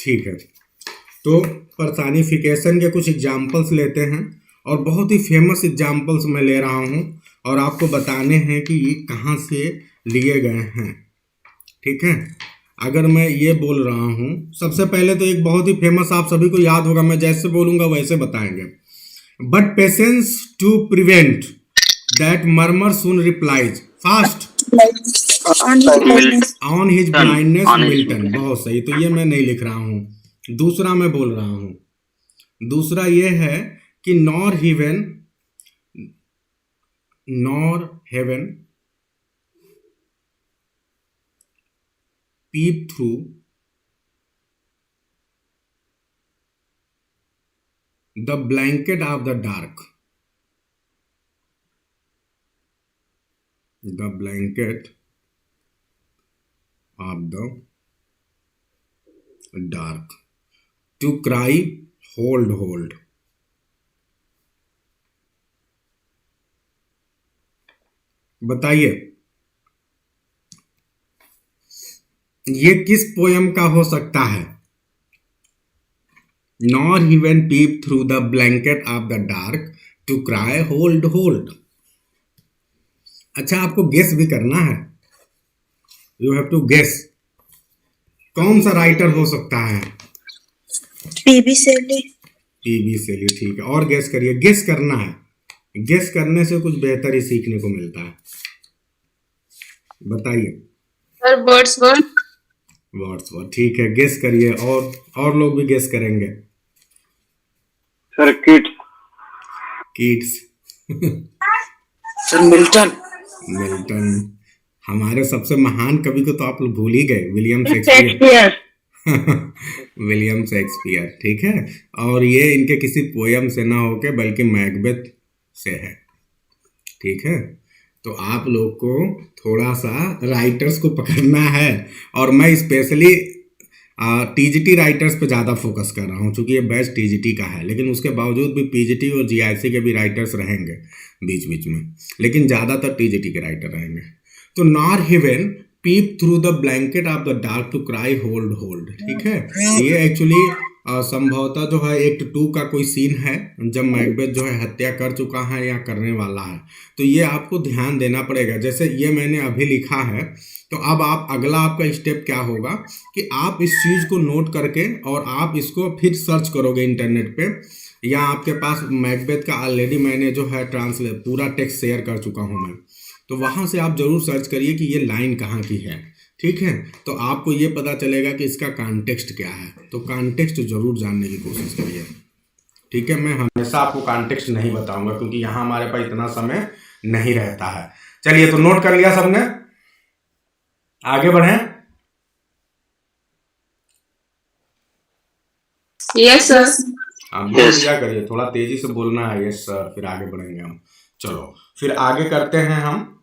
ठीक है, तो पर्सनिफिकेशन के कुछ एग्जाम्पल्स लेते हैं और बहुत ही फेमस एग्जाम्पल्स मैं ले रहा हूँ और आपको बताने हैं कि ये कहाँ से लिए गए हैं। ठीक है, अगर मैं ये बोल रहा हूँ, सबसे पहले तो एक बहुत ही फेमस आप सभी को याद होगा, मैं जैसे बोलूँगा वैसे बताएंगे। But patience to prevent that murmur soon replies fast on his blindness Milton. बहुत सही, तो ये मैं नहीं लिख रहा हूँ, दूसरा मैं बोल रहा हूँ। दूसरा ये है कि nor heaven peep through the blanket of the dark. The blanket of the dark. To cry, hold, hold. बताइए ये किस पोयम का हो सकता है? Nor even peep through the blanket of the dark to cry hold hold. अच्छा, आपको guess भी करना है, यू हैव टू गेस कौन सा राइटर हो सकता है। पीबी शेली। पीबी शेली, ठीक है, और गेस करिए, गेस करना है, गेस करने से कुछ बेहतर ही सीखने को मिलता है। बताइए सर वर्ड्सवर्थ। वर्ड्सवर्थ, ठीक है, गेस करिए, और लोग भी गेस करेंगे। Sir Keats. Keats sir Milton. Milton, हमारे सबसे महान कवि को तो आप लोग भूल ही गए, विलियम शेक्सपियर। विलियम शेक्सपियर, ठीक है, और ये इनके किसी पोयम से ना होके बल्कि मैकबेथ से है। ठीक है, तो आप लोग को थोड़ा सा राइटर्स को पकड़ना है, और मैं स्पेशली टीजीटी राइटर्स पे ज़्यादा फोकस कर रहा हूँ, क्योंकि ये बेस्ट टीजीटी का है, लेकिन उसके बावजूद भी पीजीटी और जीआईसी के भी राइटर्स रहेंगे बीच बीच में, लेकिन ज़्यादातर टीजीटी के राइटर रहेंगे। तो nor heaven peep through the blanket of the dark to cry hold hold, ठीक है, ये एक्चुअली संभवतः जो है एक्ट 2 का कोई सीन है, जब मैकबेथ जो है हत्या कर चुका है या करने वाला है, तो ये आपको ध्यान देना पड़ेगा। जैसे ये मैंने अभी लिखा है, तो अब आप अगला आपका स्टेप क्या होगा कि आप इस चीज़ को नोट करके और आप इसको फिर सर्च करोगे इंटरनेट पे, या आपके पास मैकबेथ का ऑलरेडी मैंने जो है ट्रांसलेट पूरा टेक्स्ट शेयर कर चुका हूँ मैं, तो वहाँ से आप जरूर सर्च करिए कि ये लाइन कहाँ की है। ठीक है, तो आपको ये पता चलेगा कि इसका कॉन्टेक्स्ट क्या है, तो कॉन्टेक्स्ट जरूर जानने की कोशिश करिए। ठीक है, मैं हमेशा आपको कॉन्टेक्स्ट नहीं बताऊंगा क्योंकि यहाँ हमारे पास इतना समय नहीं रहता है। चलिए, तो नोट कर लिया सबने, आगे बढ़े। Yes sir. आप क्या करिए, थोड़ा तेजी से बोलना है, यस सर, फिर आगे बढ़ेंगे हम। चलो फिर आगे करते हैं हम।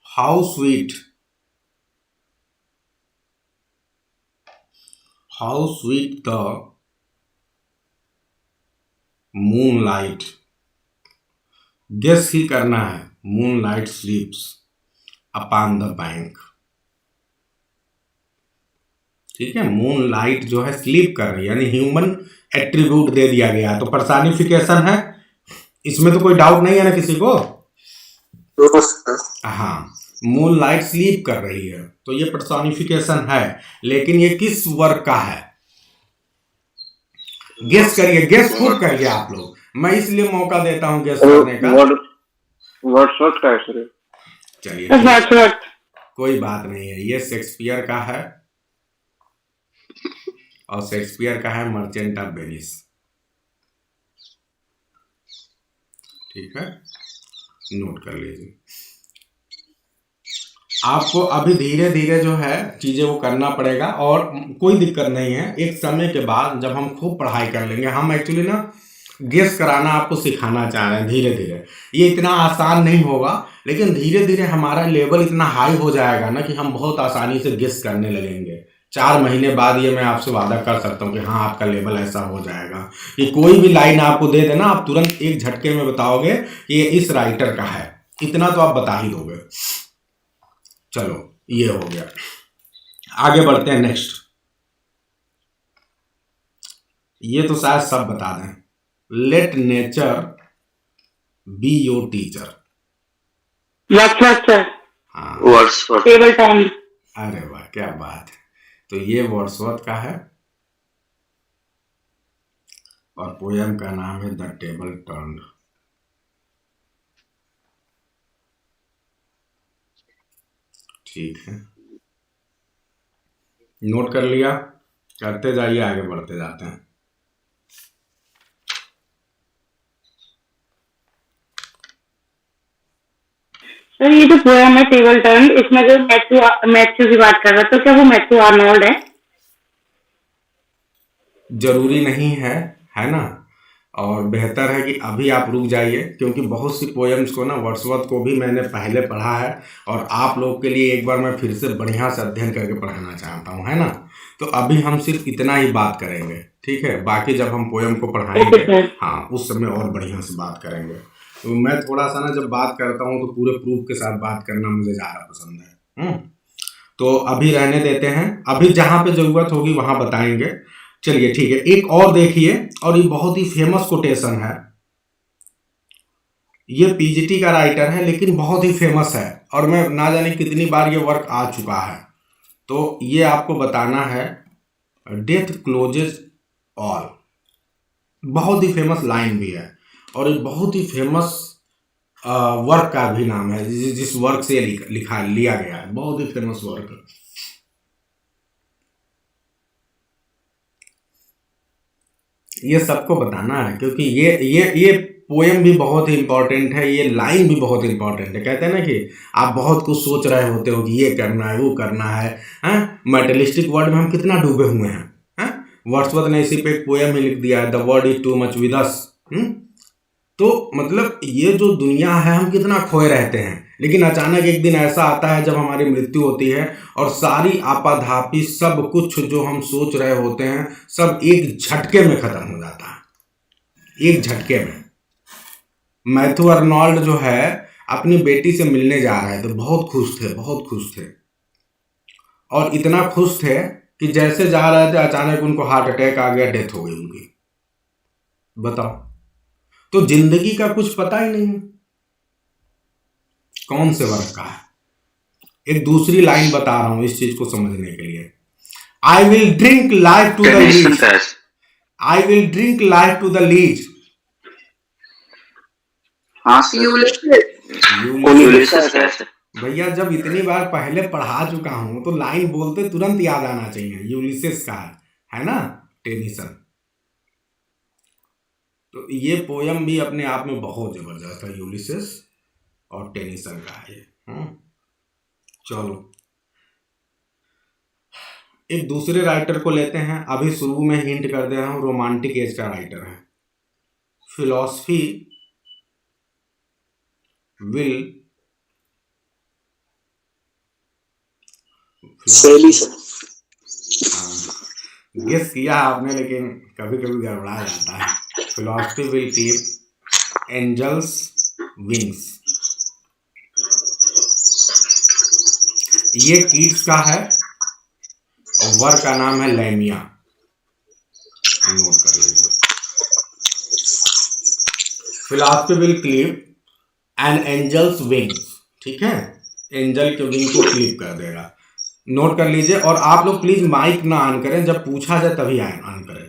How sweet the moonlight, guess ही करना है, moonlight sleeps upon the bank. ठीक है, मूनलाइट जो है स्लीप कर रही है, यानी ह्यूमन एट्रीब्यूट दे दिया गया है, तो पर्सनिफिकेशन है, इसमें तो कोई डाउट नहीं है ना किसी को। हाँ, मूनलाइट स्लीप कर रही है, तो ये पर्सनिफिकेशन है, लेकिन ये किस वर्क का है? गेस करिए, गेस खुद करिए आप लोग, मैं इसलिए मौका देता हूं गेस करने का। वर्ड्सवर्थ का है सर। चलिए, कोई बात नहीं है, ये शेक्सपियर का है, और शेक्सपियर का है मर्चेंट ऑफ वेनिस। ठीक है, नोट कर लीजिए। आपको अभी धीरे धीरे जो है चीजें वो करना पड़ेगा, और कोई दिक्कत नहीं है, एक समय के बाद जब हम खूब पढ़ाई कर लेंगे, हम एक्चुअली ना गेस कराना आपको सिखाना चाह रहे हैं धीरे धीरे, ये इतना आसान नहीं होगा, लेकिन धीरे धीरे हमारा लेवल इतना हाई हो जाएगा ना कि हम बहुत आसानी से गेस करने लगेंगे। 4 महीने बाद ये मैं आपसे वादा कर सकता हूँ कि हाँ, आपका लेवल ऐसा हो जाएगा कि कोई भी लाइन आपको दे देना, आप तुरंत एक झटके में बताओगे कि ये इस राइटर का है। इतना तो आप बता ही दोगे। चलो ये हो गया, आगे बढ़ते हैं नेक्स्ट। ये तो शायद सब बता दें। Let nature be your teacher. Wordsworth sir. हाँ, वर्ड्सवर्थ। Table time. अरे वाह क्या बात है। तो ये वर्ड्सवर्थ का है और पोयम का नाम है द टेबल टर्न्ड। ठीक है, नोट कर लिया, करते जाइए, आगे बढ़ते जाते हैं। सर ये जो पोएम है टेबल टर्न, इसमें जो मैथ्यू की बात कर रहा है, तो क्या वो मैथ्यू आर्नोल्ड है? जरूरी नहीं है ना। और बेहतर है कि अभी आप रुक जाइए, क्योंकि बहुत सी पोएम्स को ना वर्ड्सवर्थ को भी मैंने पहले पढ़ा है और आप लोग के लिए एक बार मैं फिर से बढ़िया से अध्ययन करके पढ़ाना चाहता हूँ, है ना। तो अभी हम सिर्फ इतना ही बात करेंगे, ठीक है। बाकी जब हम पोएम को ओके पढ़ाएंगे, सर। हाँ, उस समय और बढ़िया से बात करेंगे। तो मैं थोड़ा सा ना जब बात करता हूँ तो पूरे प्रूफ के साथ बात करना मुझे ज़्यादा पसंद है। तो अभी रहने देते हैं, अभी जहाँ पे ज़रूरत होगी वहाँ बताएंगे। चलिए ठीक है, एक और देखिए, और ये बहुत ही फेमस कोटेशन है। ये पीजीटी का राइटर है लेकिन बहुत ही फेमस है, और मैं ना जाने कितनी बार ये वर्क आ चुका है। तो ये आपको बताना है, डेथ क्लोजेज ऑल। बहुत ही फेमस लाइन भी है और एक बहुत ही फेमस वर्क का भी नाम है, जिस वर्क से लिखा लिया गया है, बहुत ही फेमस वर्क है। ये सबको बताना है, क्योंकि ये पोएम भी बहुत ही इंपॉर्टेंट है, ये लाइन भी बहुत इंपॉर्टेंट है। कहते हैं ना कि आप बहुत कुछ सोच रहे होते हो कि ये करना है वो करना है, मटेरियलिस्टिक वर्ल्ड में हम कितना डूबे हुए हैं। वर्ड्सवर्थ ने इसी पे एक पोएम ही लिख दिया है, the world is too much with us. तो मतलब ये जो दुनिया है हम कितना खोए रहते हैं, लेकिन अचानक एक दिन ऐसा आता है जब हमारी मृत्यु होती है और सारी आपाधापी सब कुछ जो हम सोच रहे होते हैं सब एक झटके में खत्म हो जाता है, एक झटके में। मैथ्यू आर्नोल्ड जो है अपनी बेटी से मिलने जा रहे थे, बहुत खुश थे, बहुत खुश थे, और इतना खुश थे कि जैसे जा रहे थे अचानक उनको हार्ट अटैक आ गया, डेथ हो गई उनकी। बताओ, तो जिंदगी का कुछ पता ही नहीं, कौन से वर्ग का है। एक दूसरी लाइन बता रहा हूं इस चीज को समझने के लिए। I will drink life to the lees, I will drink life to the lees. हाँ यूलिसेस। भैया जब इतनी बार पहले पढ़ा चुका हूं तो लाइन बोलते तुरंत याद आना चाहिए। यूलिसेस का है ना, टेनिसन। तो ये पोयम भी अपने आप में बहुत जबरदस्त है, यूलिसेस और टेनिसन का है ये। चलो एक दूसरे राइटर को लेते हैं, अभी शुरू में हिंट कर दे रहा हूं, रोमांटिक एज का राइटर है। फिलॉसफी विल गेस किया आपने, लेकिन कभी कभी गड़बड़ा जाता है। Philosophy will clip angels wings. ये कीट्स का है और वर्क का नाम है लैमिया, नोट कर लीजिए। Philosophy will clip an angels wings, ठीक है, एंजल के विंग को क्लिप कर देगा, नोट कर लीजिए। और आप लोग प्लीज माइक ना ऑन करें, जब पूछा जाए तभी ऑन करें।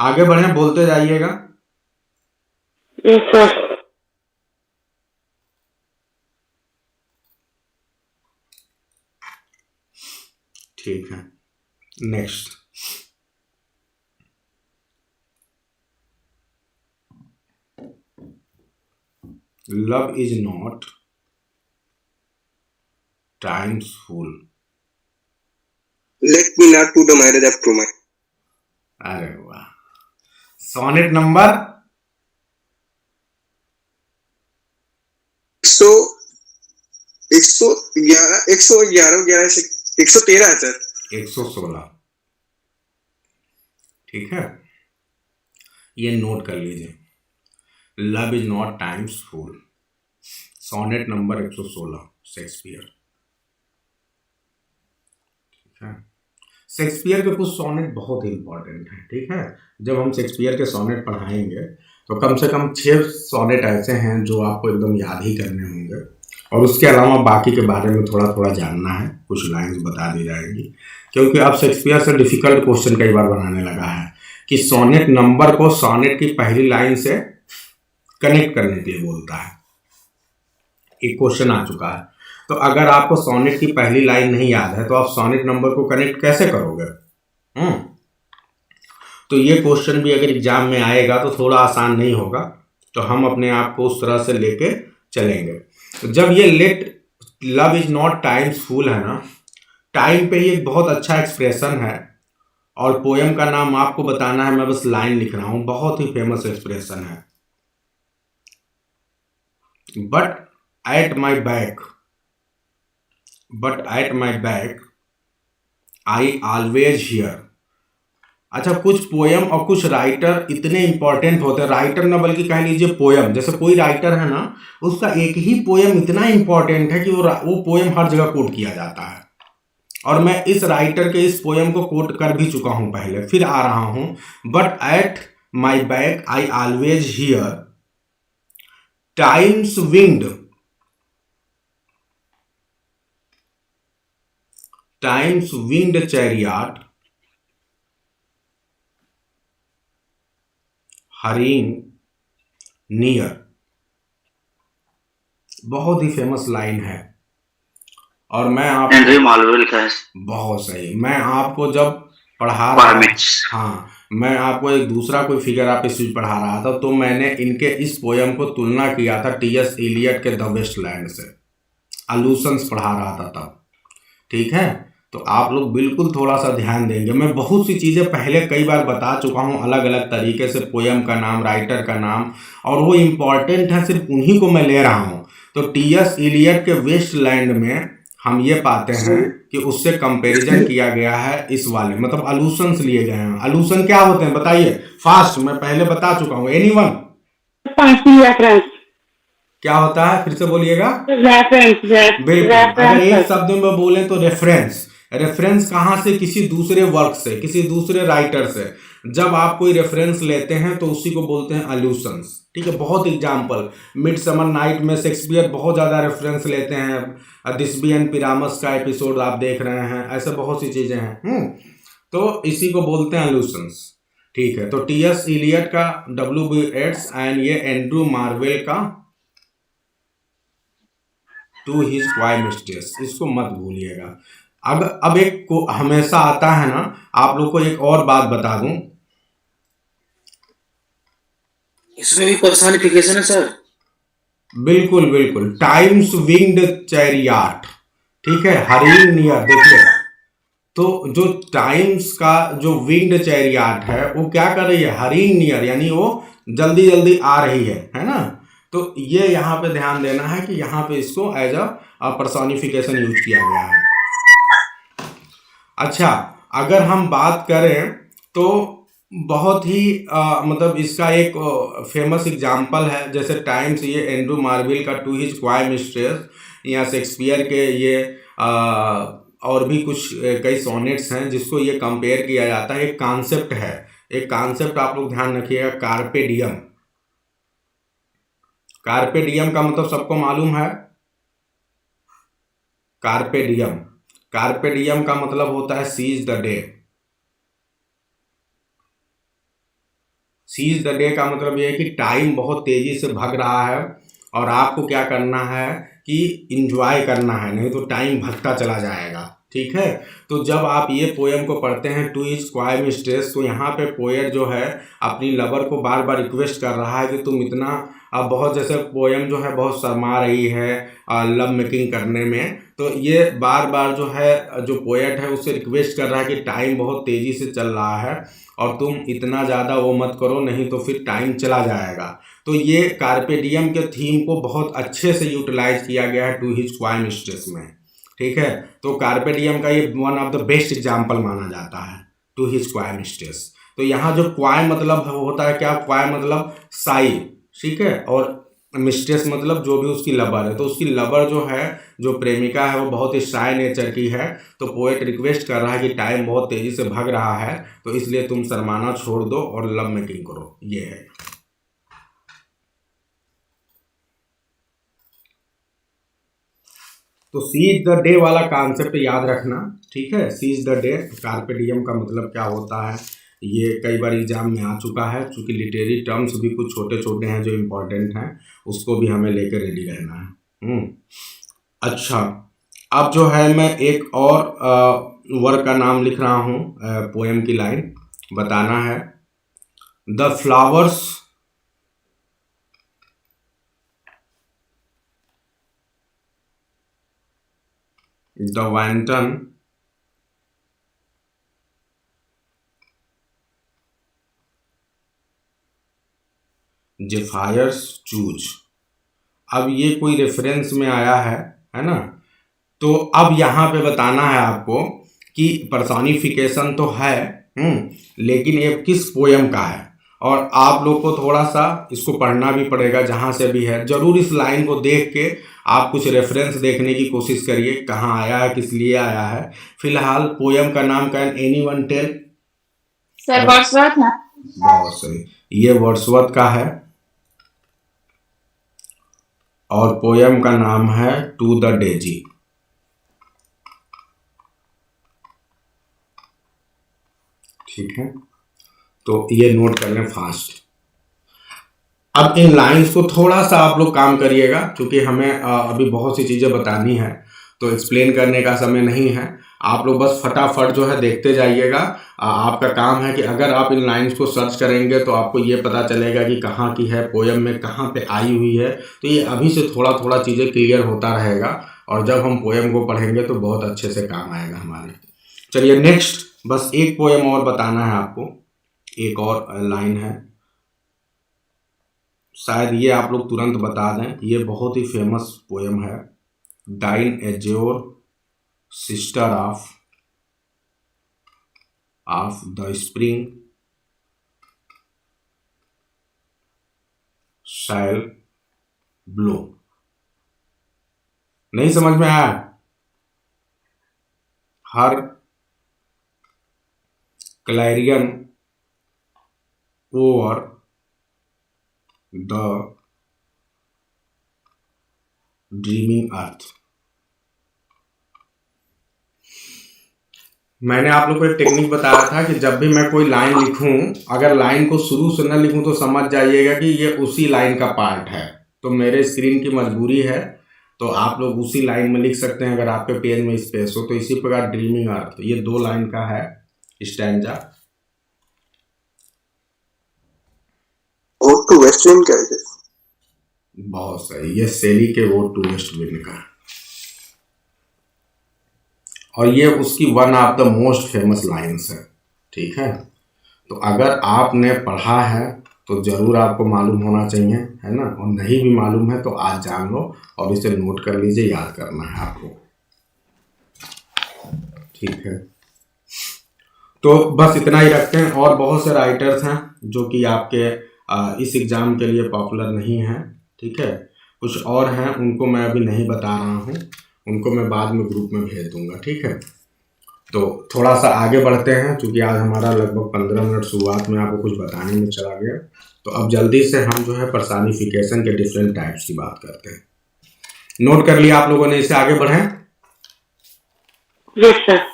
आगे बढ़े, बोलते जाइएगा। Yes sir. ठीक है, next. Love is not time's fool, let me not to the marriage of true mind. अरे वाह, सोनेट नंबर 111 है सर। 116, ठीक है। ये नोट कर लीजिए, love is not time's fool, sonnet number 116 Shakespeare. ठीक है, शेक्सपियर के कुछ सोनेट बहुत ही इंपॉर्टेंट हैं। ठीक है, जब हम शेक्सपियर के सोनेट पढ़ाएंगे तो कम से कम 6 सोनेट ऐसे हैं जो आपको एकदम याद ही करने होंगे, और उसके अलावा बाकी के बारे में थोड़ा थोड़ा जानना है, कुछ लाइंस बता दी जाएंगी, क्योंकि अब शेक्सपियर से डिफिकल्ट क्वेश्चन कई बार बनाने लगा है कि सोनेट नंबर को सोनेट की पहली लाइन से कनेक्ट करने के लिए बोलता है। एक क्वेश्चन आ चुका है, तो अगर आपको सोनेट की पहली लाइन नहीं याद है तो आप सोनेट नंबर को कनेक्ट कैसे करोगे? तो ये क्वेश्चन भी अगर एग्जाम में आएगा तो थोड़ा आसान नहीं होगा, तो हम अपने आप को उस तरह से लेके चलेंगे। तो जब ये let love is not time's fool है ना, टाइम पे ये बहुत अच्छा एक्सप्रेशन है, और पोएम का नाम आपको बताना है, मैं बस लाइन लिख रहा हूं, बहुत ही फेमस एक्सप्रेशन है। But at my back I always here. अच्छा, कुछ पोयम और कुछ राइटर इतने इंपॉर्टेंट होते हैं, राइटर ना बल्कि कह लीजिए पोयम, जैसे कोई राइटर है ना, उसका एक ही पोयम इतना इंपॉर्टेंट है कि वो पोयम हर जगह कोट किया जाता है। और मैं इस राइटर के इस पोयम को कोट कर भी चुका हूं पहले, फिर आ रहा हूं। But at my back I always here times wind chariot hurrying near. बहुत ही फेमस लाइन है, और मैं आप हेनरी मालवेल का है। बहुत सही। मैं आपको जब पढ़ा रहा, हाँ, मैं आपको एक दूसरा कोई फिगर आप इस चीज पढ़ा रहा था, तो मैंने इनके इस पोयम को तुलना किया था टीएस इलियट के द वेस्टलैंड से, अलूशंस पढ़ा रहा था तब। ठीक है, तो आप लोग बिल्कुल थोड़ा सा ध्यान देंगे। मैं बहुत सी चीज़ें पहले कई बार बता चुका हूँ अलग अलग तरीके से, पोयम का नाम, राइटर का नाम, और वो इम्पॉर्टेंट है, सिर्फ उन्हीं को मैं ले रहा हूँ। तो टीएस इलियट के वेस्टलैंड में हम ये पाते हैं कि उससे कंपैरिजन किया गया है इस वाले, मतलब अलूशंस लिए गए हैं। अलूशन क्या होते हैं बताइए फास्ट, मैं पहले बता चुका हूँ। एनीवन? रेफरेंस। क्या होता है, फिर से बोलिएगा। रेफरेंस। बिल्कुल, अगर एक शब्द में बोले तो रेफरेंस। रेफरेंस कहाँ से? किसी दूसरे वर्क से, किसी दूसरे राइटर से। जब आप कोई रेफरेंस लेते हैं तो उसी को बोलते हैं अलूशंस। ठीक है, बहुत एग्जाम्पल, मिडसमर नाइट में शेक्सपियर बहुत ज़्यादा रेफरेंस लेते हैं, दिस्बी एंड पिरामस का एपिसोड आप देख रहे हैं, ऐसे बहुत सी चीज़ें हैं। तो इसी को बोलते हैं अलूशंस। ठीक है, तो टीएस इलियट का, W.B. येट्स एंड ये एंड्रू मार्वेल का टू हिज क्वाई मिस्टेक्स, इसको मत भूलिएगा। अब एक को हमेशा आता है ना, आप लोग को एक और बात बता दूं, इसमें भी पर्सनिफिकेशन है सर। बिल्कुल बिल्कुल, टाइम्स विंग्ड चैरियट। ठीक है, हरिंग नियर। देखिए, तो जो टाइम्स का जो विंग्ड चैरियट है वो क्या कर रही है? हरिंग नियर, यानी वो जल्दी जल्दी आ रही है ना। तो ये यहाँ पे ध्यान देना है कि यहाँ पे इसको एज अ पर्सोनिफिकेशन यूज किया गया है। अच्छा, अगर हम बात करें तो बहुत ही मतलब इसका एक फेमस एग्जाम्पल है, जैसे टाइम्स, ये एंड्रू मार्वेल का टू हिज क्वाई मिस्ट्रेस, या शेक्सपियर के ये और भी कुछ कई सोनेट्स हैं जिसको ये कंपेयर किया जाता है। एक कॉन्सेप्ट है, एक कॉन्सेप्ट आप लोग ध्यान रखिएगा, कार्पे डियम। कार्पे डियम का मतलब सबको मालूम है, कार्पे डियम। कार्पे डियम का मतलब होता है seize the day. Seize the day का मतलब यह है कि टाइम बहुत तेजी से भाग रहा है और आपको क्या करना है कि इंजॉय करना है, नहीं तो टाइम भागता चला जाएगा। ठीक है, तो जब आप ये पोएम को पढ़ते हैं टू हिज क्वाई मिस्ट्रेस, तो यहाँ पे पोएट जो है अपनी लवर को बार बार रिक्वेस्ट कर रहा है कि तुम इतना बहुत, जैसे पोएम जो है बहुत शर्मा रही है लव मेकिंग करने में, तो ये बार बार जो है जो पोएट है उससे रिक्वेस्ट कर रहा है कि टाइम बहुत तेज़ी से चल रहा है और तुम इतना ज़्यादा वो मत करो, नहीं तो फिर टाइम चला जाएगा। तो ये कार्पे डियम के थीम को बहुत अच्छे से यूटिलाइज किया गया है टू हिज क्वाई मिस्ट्रेस में। ठीक है, तो कार्पे डियम का ये one of the best example माना जाता है टू हिज क्वाई मिस्ट्रेस। तो यहाँ जो क्वाय मतलब होता है क्या, क्वाय मतलब साई, ठीक है, और मिस्ट्रेस मतलब जो भी उसकी लवर है। तो उसकी लवर जो है, जो प्रेमिका है, वो बहुत ही शाय नेचर की है। तो पोएट रिक्वेस्ट कर रहा है कि टाइम बहुत तेजी से भाग रहा है, तो इसलिए तुम शर्माना छोड़ दो और लव मेकिंग करो। ये है। तो सीज द डे वाला कॉन्सेप्ट याद रखना, ठीक है। सीज द डे, कार्pe diem का मतलब क्या होता है, ये कई बार एग्जाम में आ चुका है। चूंकि लिटरेरी टर्म्स भी कुछ छोटे छोटे हैं जो इम्पोर्टेंट हैं, उसको भी हमें लेकर रेडी रहना है। अच्छा, अब जो है मैं एक और वर्क का नाम लिख रहा हूँ, पोएम की लाइन बताना है। The flowers the wanton zephyrs choose. अब ये कोई रेफरेंस में आया है ना। तो अब यहाँ पे बताना है आपको कि पर्सोनिफिकेशन तो है, लेकिन ये किस पोयम का है, और आप लोग को थोड़ा सा इसको पढ़ना भी पड़ेगा जहाँ से भी है। जरूर इस लाइन को देख के आप कुछ रेफरेंस देखने की कोशिश करिए, कहाँ आया है, किस लिए आया है। फिलहाल पोयम का नाम can anyone tell? Sir Wordsworth है। बहुत सही, ये वर्ड्सवर्थ का है और पोयम का नाम है टू द डेजी। ठीक है, तो ये नोट कर लें फास्ट। अब इन लाइंस को थोड़ा सा आप लोग काम करिएगा, क्योंकि हमें अभी बहुत सी चीज़ें बतानी है, तो एक्सप्लेन करने का समय नहीं है। आप लोग बस फटाफट जो है देखते जाइएगा। आपका काम है कि अगर आप इन लाइंस को सर्च करेंगे तो आपको ये पता चलेगा कि कहाँ की है, पोयम में कहाँ पे आई हुई है। तो ये अभी से थोड़ा थोड़ा चीज़ें क्लियर होता रहेगा, और जब हम पोयम को पढ़ेंगे तो बहुत अच्छे से काम आएगा हमारे। चलिए नेक्स्ट, बस एक पोयम और बताना है आपको, एक और लाइन है, शायद ये आप लोग तुरंत बता दें। ये बहुत ही फेमस पोयम है। Thine azure sister of the spring shall blow. नहीं समझ में आया? Her clarion over the dreaming earth. मैंने आप लोग को एक टेक्निक बताया था कि जब भी मैं कोई लाइन लिखूं, अगर लाइन को शुरू से न लिखूं तो समझ जाइएगा कि ये उसी लाइन का पार्ट है। तो मेरे स्क्रीन की मजबूरी है, तो आप लोग उसी लाइन में लिख सकते हैं अगर आपके पेज में स्पेस हो। तो इसी प्रकार ड्रीमिंग अर्थ, ये 2 लाइन का है stanza. Ode to west wind क्या है? बहुत सही, ये शैली के ओड टू वेस्ट विंड का, और ये उसकी one of the most famous lines है। ठीक है, तो अगर आपने पढ़ा है तो ज़रूर आपको मालूम होना चाहिए, है ना। और नहीं भी मालूम है तो आज जान लो और इसे नोट कर लीजिए, याद करना है आपको। ठीक है, तो बस इतना ही रखते हैं। और बहुत से राइटर्स हैं जो कि आपके इस एग्ज़ाम के लिए पॉपुलर नहीं हैं। ठीक है, कुछ और हैं, उनको मैं अभी नहीं बता रहा हूँ, उनको मैं बाद में ग्रुप में भेज दूंगा। ठीक है, तो थोड़ा सा आगे बढ़ते हैं, क्योंकि आज हमारा लगभग 15 मिनट शुरुआत में आपको कुछ बताने में चला गया। तो अब जल्दी से हम जो है पर्सनिफिकेशन के डिफरेंट टाइप्स की बात करते हैं। नोट कर लिया आप लोगों ने, इससे आगे बढ़ें? Yes sir.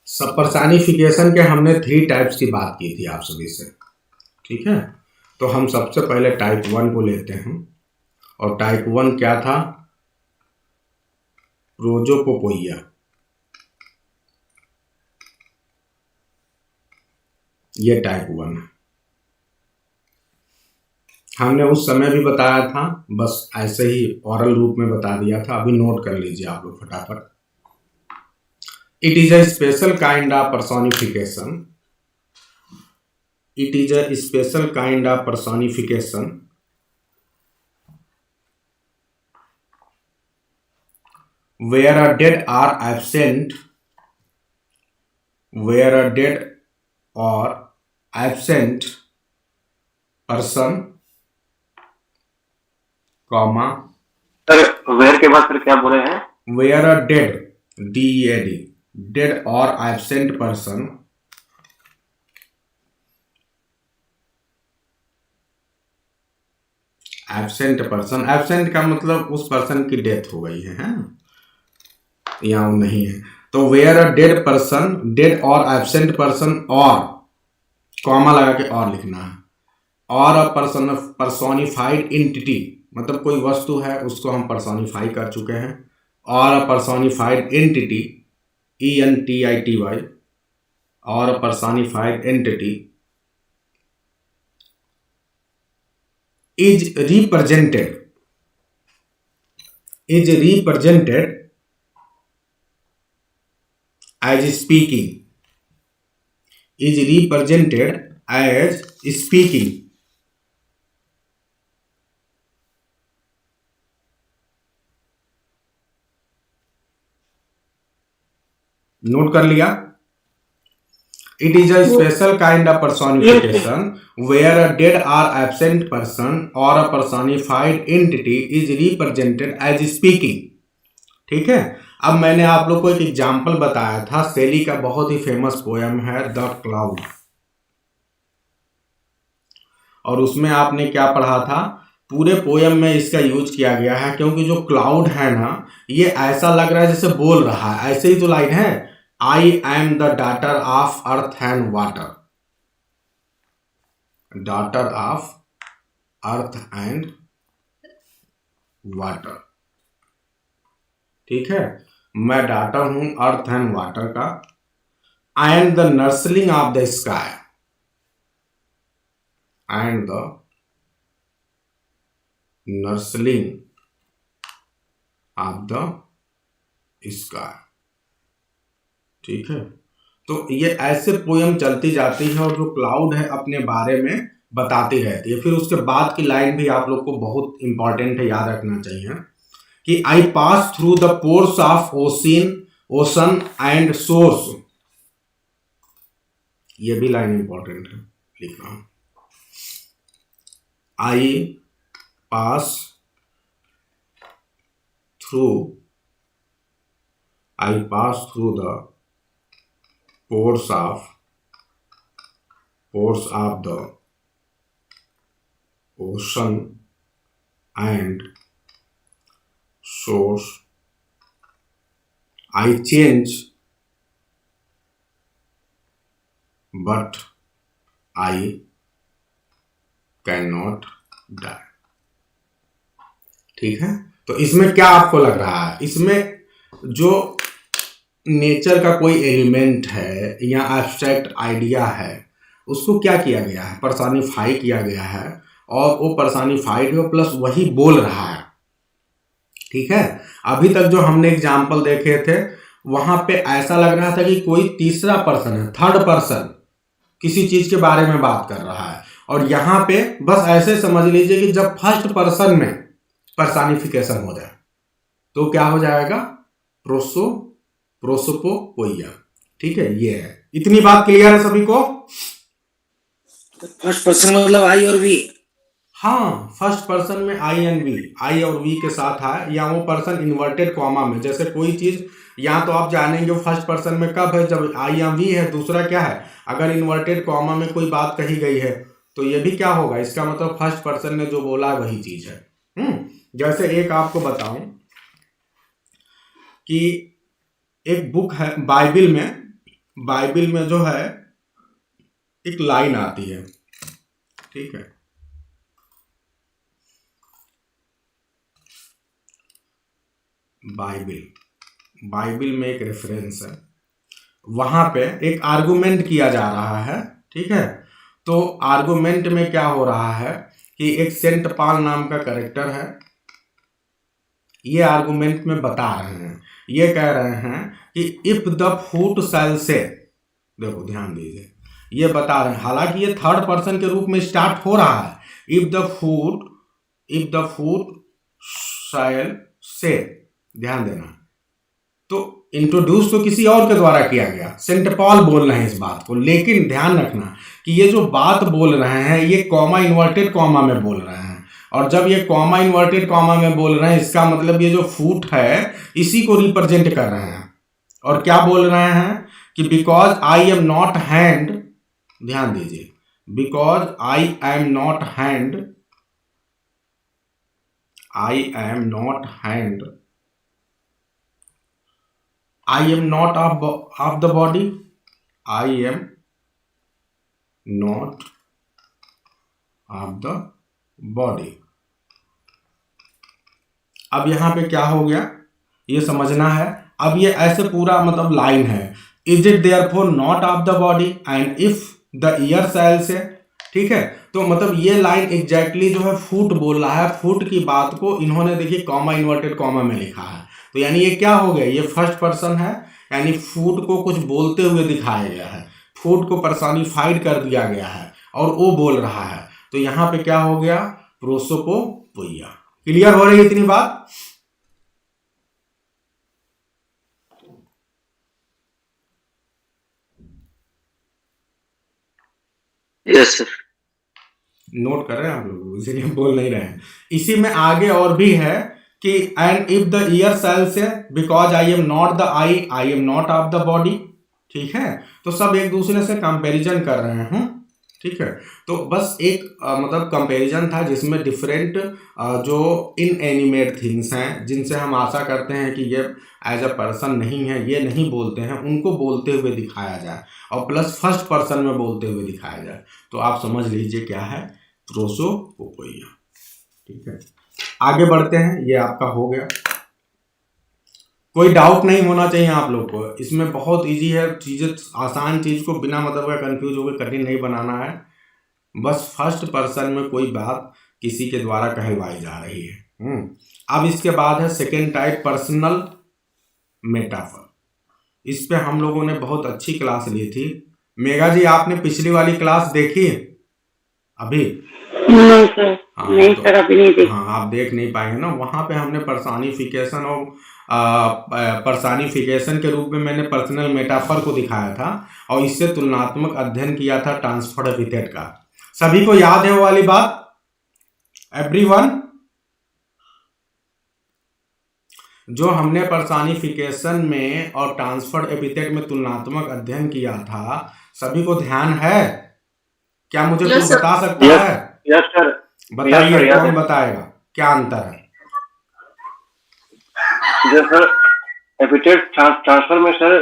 सब पर्सनिफिकेशन के हमने 3 टाइप्स की बात की थी आप सभी से। ठीक है, तो हम सबसे पहले टाइप 1 को लेते हैं, और टाइप 1 क्या था? प्रोजोपोपोइया। ये टाइप 1 है। हमने उस समय भी बताया था, बस ऐसे ही ओरल रूप में बता दिया था। अभी नोट कर लीजिए आप लोग फटाफट। It is a special kind of personification. It is a special kind of personification where a dead or absent where a dead और absent person comma sir where के बाद फिर क्या बोले हैं? Where a dead DEAD dead और absent person absent का मतलब उस पर्सन की डेथ हो गई है यहाँ वो नहीं है। तो where a dead person, dead और एब्सेंट पर्सन और कॉमा लगा के और लिखना है, और अ पर्सोनिफाइड एंटिटी मतलब कोई वस्तु है उसको हम पर्सोनिफाई कर चुके हैं, और a personified entity ENTITY or a personified entity is represented as speaking, is represented as speaking। Note कर लिया? It is a special kind of personification where a dead or absent person or a personified entity is represented as speaking। ठीक है। अब मैंने आप लोग को एक एग्जाम्पल बताया था, शेली का बहुत ही फेमस पोयम है द क्लाउड, और उसमें आपने क्या पढ़ा था? पूरे पोयम में इसका यूज किया गया है, क्योंकि जो क्लाउड है ना ये ऐसा लग रहा है जैसे बोल रहा है। ऐसे ही तो लाइन है, I am the daughter of earth and water, daughter of earth and water। ठीक है, मैं डॉटर हूं अर्थ एंड वाटर का। I am the nursling of the sky and the nursling of the sky। ठीक है, तो ये ऐसे पोयम चलती जाती है और जो क्लाउड है अपने बारे में बताती रहती है। फिर उसके बाद की लाइन भी आप लोग को बहुत इंपॉर्टेंट है, याद रखना चाहिए कि I pass through the pores of ocean and shores. ये भी लाइन इंपॉर्टेंट है, लिख रहा हूं। I pass through the pores of the ocean and source। I change but I cannot die। ठीक है, तो इसमें क्या आपको लग रहा है? इसमें जो नेचर का कोई एलिमेंट है या एब्स्ट्रैक्ट आइडिया है उसको क्या किया गया है? पर्सोनिफाई किया गया है, और वो पर्सोनिफाइड है प्लस वही बोल रहा है। ठीक है, अभी तक जो हमने एग्जाम्पल देखे थे वहां पे ऐसा लग रहा था कि कोई तीसरा पर्सन है, थर्ड पर्सन किसी चीज के बारे में बात कर रहा है, और यहां पे बस ऐसे समझ लीजिए कि जब फर्स्ट पर्सन में पर्सोनिफिकेशन हो जाए तो क्या हो जाएगा? प्रोसोपोपोइया। ठीक है, ये है। इतनी बात क्लियर है सभी को? फर्स्ट पर्सन मतलब आई और वी। हाँ, फर्स्ट पर्सन में आई एंड वी, आई और वी के साथ है, या वो पर्सन इन्वर्टेड कॉमा में। जैसे कोई चीज यहाँ तो आप जानेंगे फर्स्ट पर्सन में कब है, जब आई या वी है। दूसरा क्या है, अगर इन्वर्टेड कॉमा में कोई बात कही गई है तो ये भी क्या होगा? इसका मतलब फर्स्ट पर्सन ने जो बोला है वही चीज है। जैसे एक आपको बताऊं कि एक बुक है बाइबिल में जो है एक लाइन आती है। ठीक है, बाइबिल में एक रेफरेंस है, वहां पे एक आर्गुमेंट किया जा रहा है। ठीक है, तो आर्गुमेंट में क्या हो रहा है कि एक सेंट पॉल नाम का कैरेक्टर है, ये आर्गुमेंट में बता रहे हैं, ये कह रहे हैं कि इफ द फूट शैल से, देखो ध्यान दीजिए, ये बता रहे हैं, हालांकि ये थर्ड पर्सन के रूप में स्टार्ट हो रहा है। इफ द फूट शैल से, ध्यान देना। तो इंट्रोड्यूस तो किसी और के द्वारा किया गया, सेंट पॉल बोल रहे हैं इस बात को, लेकिन ध्यान रखना कि ये जो बात बोल रहे हैं ये कॉमा इन्वर्टेड कॉमा में बोल रहे हैं, और जब ये कॉमा इन्वर्टेड कॉमा में बोल रहे हैं इसका मतलब ये जो फुट है इसी को रिप्रेजेंट कर रहे हैं। और क्या बोल रहे हैं कि because I am not hand, ध्यान दीजिए, because I am not hand, I am not hand, I am not of the body, I am not of the body. अब यहां पे क्या हो गया ये समझना है। अब ये ऐसे पूरा मतलब लाइन है, is it therefore not of the body and if the ear shall से, ठीक है। तो मतलब ये लाइन एग्जैक्टली जो है फुट बोल रहा है, फुट की बात को इन्होंने देखिए कॉमा इन्वर्टेड कॉमा में लिखा है। तो यानी ये क्या हो गया, ये फर्स्ट पर्सन है, यानी फूड को कुछ बोलते हुए दिखाया गया है, फूड को पर्सोनिफाइड कर दिया गया है और वो बोल रहा है। तो यहाँ पे क्या हो गया, प्रोसोपोपोइया। क्लियर हो रही है इतनी बात? Yes sir. नोट कर रहे हैं आप लोग, इसीलिए बोल नहीं रहे हैं। इसी में आगे और भी है कि and if the ear shall say because I am not the I am not of the body, ठीक है। तो सब एक दूसरे से कंपैरिजन कर रहे हैं, ठीक है। तो बस एक मतलब कंपैरिजन था जिसमें डिफरेंट जो इनएनिमेट थिंग्स हैं जिनसे हम आशा करते हैं कि ये एज अ पर्सन नहीं है, ये नहीं बोलते हैं, उनको बोलते हुए दिखाया जाए और प्लस फर्स्ट पर्सन में बोलते हुए दिखाया जाए। तो आप समझ लीजिए क्या है, प्रोसोपोपोइया, ठीक है। आगे बढ़ते हैं, ये आपका हो गया। कोई डाउट नहीं होना चाहिए आप लोग को, इसमें बहुत इजी है चीज़ें, आसान चीज़ को बिना मतलब का कंफ्यूज होकर कठिन नहीं बनाना है। बस फर्स्ट पर्सन में कोई बात किसी के द्वारा कहलवाई जा रही है। अब इसके बाद है सेकेंड टाइप, पर्सनल मेटाफर। इस पे हम लोगों ने बहुत अच्छी क्लास ली थी। मेगा जी आपने पिछली वाली क्लास देखी अभी? नहीं सर, हाँ, नहीं सर, अभी नहीं देखी। हाँ, आप देख नहीं पाएंगे ना। वहाँ पे हमने पर्सोनिफिकेशन और पर्सोनिफिकेशन के रूप में मैंने पर्सनल मेटाफर को दिखाया था और इससे तुलनात्मक अध्ययन किया था ट्रांसफर्ड एपिथेट का। सभी को याद है वो वाली बात? एवरीवन, जो हमने पर्सोनिफिकेशन में और ट्रांसफर्ड एपिथेट में तुलनात्मक अध्ययन किया था, सभी को ध्यान है? क्या मुझे Yes, कोई sir. बता सकता है? Yes sir. बताइए, याद कौन है। बताएगा क्या अंतर है? जो सर एपिथेट ट्रांसफर में सर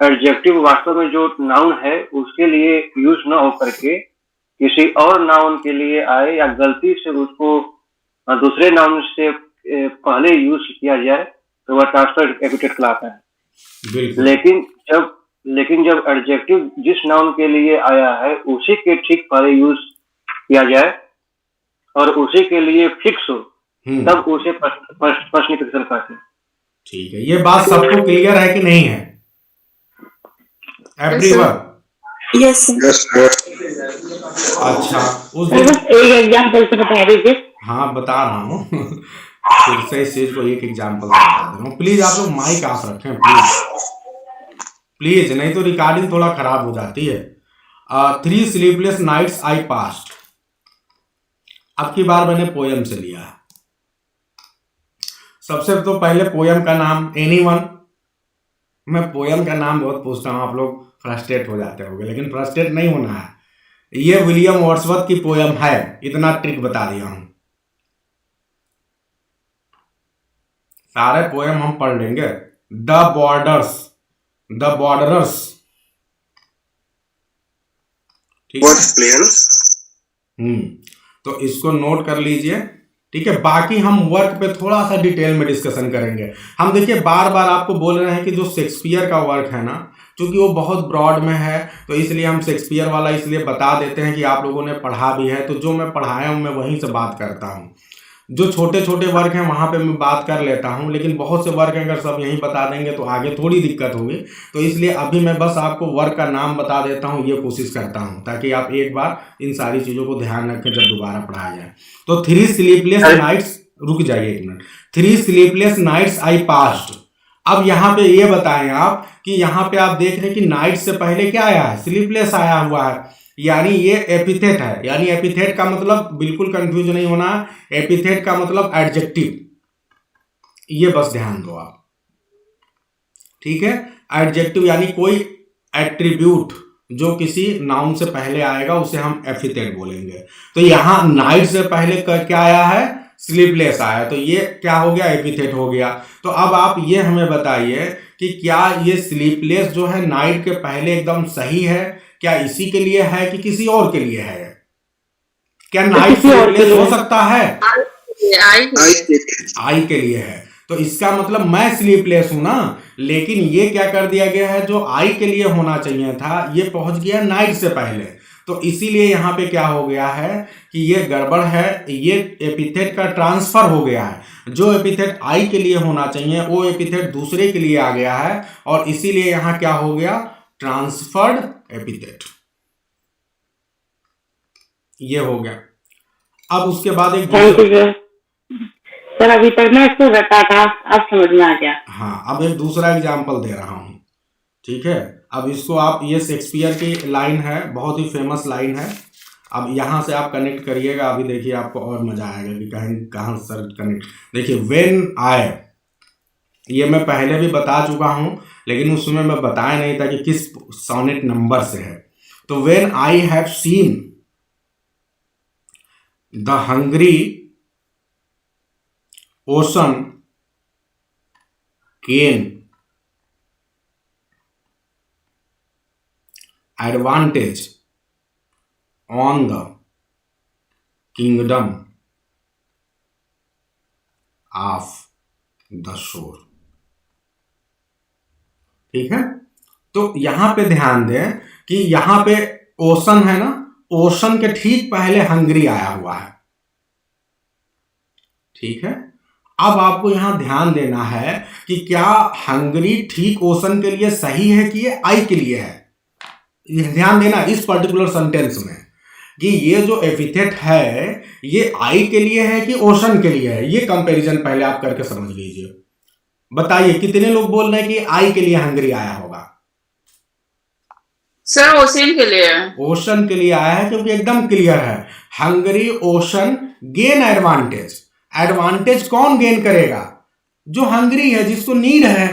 एडजेक्टिव वास्तव में जो नाउन है उसके लिए यूज ना हो करके किसी और नाउन के लिए आए या गलती से उसको दूसरे नाउन से पहले यूज किया जाए तो वह ट्रांसफर एपिथेट कहलाता है। बिल्कुल। लेकिन जब एडजेक्टिव जिस नाउन के लिए आया है उसी के ठीक पहले यूज किया जाए और उसी के लिए फिक्स हो तब उसे पर्सनिफिकेशन कहते हैं। ठीक है, ये बात सबको क्लियर है कि नहीं है? Everyone? Yes sir. Yes sir. अच्छा, उस सर दिन, बस एक एग्जाम्पल से बता दीजिए। हाँ बता रहा हूँ फिर से इस चीज को एक एग्जाम्पल बता दे रहा हूँ। प्लीज आप लोग माइक ऑफ रखें, प्लीज, नहीं तो रिकॉर्डिंग थोड़ा खराब हो जाती है। 3 स्लीपलेस नाइट्स आई पास्ट। अब की बार मैंने पोयम से लिया है। सबसे तो पहले पोयम का नाम, एनीवन? मैं पोयम का नाम बहुत पूछता हूँ, आप लोग फ्रस्ट्रेट हो जाते होंगे, लेकिन फ्रस्ट्रेट नहीं होना है। ये विलियम वर्ड्सवर्थ की पोयम है, इतना ट्रिक बता दिया हूं। सारे पोयम हम पढ़ लेंगे। द बॉर्डरर्स, ठीक है। तो इसको नोट कर लीजिए, ठीक है। बाकी हम वर्क पे थोड़ा सा डिटेल में डिस्कशन करेंगे। हम देखिए बार बार आपको बोल रहे हैं कि जो शेक्सपियर का वर्क है ना, क्योंकि वो बहुत ब्रॉड में है, तो इसलिए हम शेक्सपियर वाला इसलिए बता देते हैं कि आप लोगों ने पढ़ा भी है। तो जो मैं पढ़ाया हूँ मैं वहीं से बात करता हूँ। जो छोटे छोटे वर्क हैं वहाँ पे मैं बात कर लेता हूँ, लेकिन बहुत से वर्क अगर सब यहीं बता देंगे तो आगे थोड़ी दिक्कत होगी। तो इसलिए अभी मैं बस आपको वर्क का नाम बता देता हूँ, ये कोशिश करता हूँ ताकि आप एक बार इन सारी चीज़ों को ध्यान रखें जब दोबारा पढ़ाया जाए। तो 3 स्लीपलेस नाइट्स, रुक जाइए एक minute. 3 sleepless nights I passed. अब यहाँ पे ये बताएं आप कि यहाँ पे आप देख रहे हैं कि नाइट से पहले क्या आया है, स्लीपलेस आया हुआ है, यानी ये एपिथेट है। यानी एपिथेट का मतलब बिल्कुल कंफ्यूज नहीं होना, एपिथेट का मतलब एडजेक्टिव, ये बस ध्यान दो आप, ठीक है। एडजेक्टिव यानी कोई एट्रीब्यूट जो किसी नाउन से पहले आएगा उसे हम एपिथेट बोलेंगे। तो यहाँ नाइट से पहले क्या आया है, स्लीपलेस आया, तो ये क्या हो गया, एपिथेट हो गया। तो अब आप ये हमें बताइए कि क्या ये स्लीपलेस जो है नाइट के पहले एकदम सही है, क्या इसी के लिए है कि किसी और के लिए है? क्या नाइट स्लीपलेस हो सकता है? आई के लिए है, तो इसका मतलब मैं स्लीपलेस हूं ना, लेकिन ये क्या कर दिया गया है, जो आई के लिए होना चाहिए था ये पहुंच गया नाइट से पहले। तो इसीलिए यहाँ पे क्या हो गया है कि ये गड़बड़ है, ये एपिथेट का ट्रांसफर हो गया है। जो एपिथेट आई के लिए होना चाहिए वो एपिथेट दूसरे के लिए आ गया है, और इसीलिए यहाँ क्या हो गया, ट्रांसफर्ड एपिथेट, ये हो गया। अब उसके बाद एक सर अभी तक मैं इसको रटा था, अब समझ में आ गया। हाँ, अब एक दूसरा एग्जाम्पल दे रहा हूं, ठीक है। अब इसको आप, ये शेक्सपियर की लाइन है, बहुत ही फेमस लाइन है। अब यहाँ से आप कनेक्ट करिएगा, अभी देखिए आपको और मजा आएगा कि कहाँ सर कनेक्ट। देखिए व्हेन आई, ये मैं पहले भी बता चुका हूं, लेकिन उस समय मैं बताया नहीं था कि किस सोनेट नंबर से है। तो when I have seen the hungry ocean gain advantage on the kingdom of the shore, ठीक है। तो यहां पे ध्यान दें कि यहां पे ओशन है ना, ओशन के ठीक पहले हंगरी आया हुआ है, ठीक है। अब आपको यहां ध्यान देना है कि क्या हंगरी ठीक ओशन के लिए सही है कि ये आई के लिए है। ध्यान देना इस पर्टिकुलर सेंटेंस में कि ये जो एपिथेट है ये आई के लिए है कि ओशन के लिए है। ये कंपैरिजन पहले आप करके समझ लीजिए। बताइए कितने लोग बोल रहे हैं कि आई के लिए हंगरी आया होगा? सर ओशन के लिए, ओशन के लिए आया है, क्योंकि एकदम क्लियर है, Hungary ocean gain advantage. Advantage कौन गेन करेगा? जो हंगरी है, जिसको नीड है,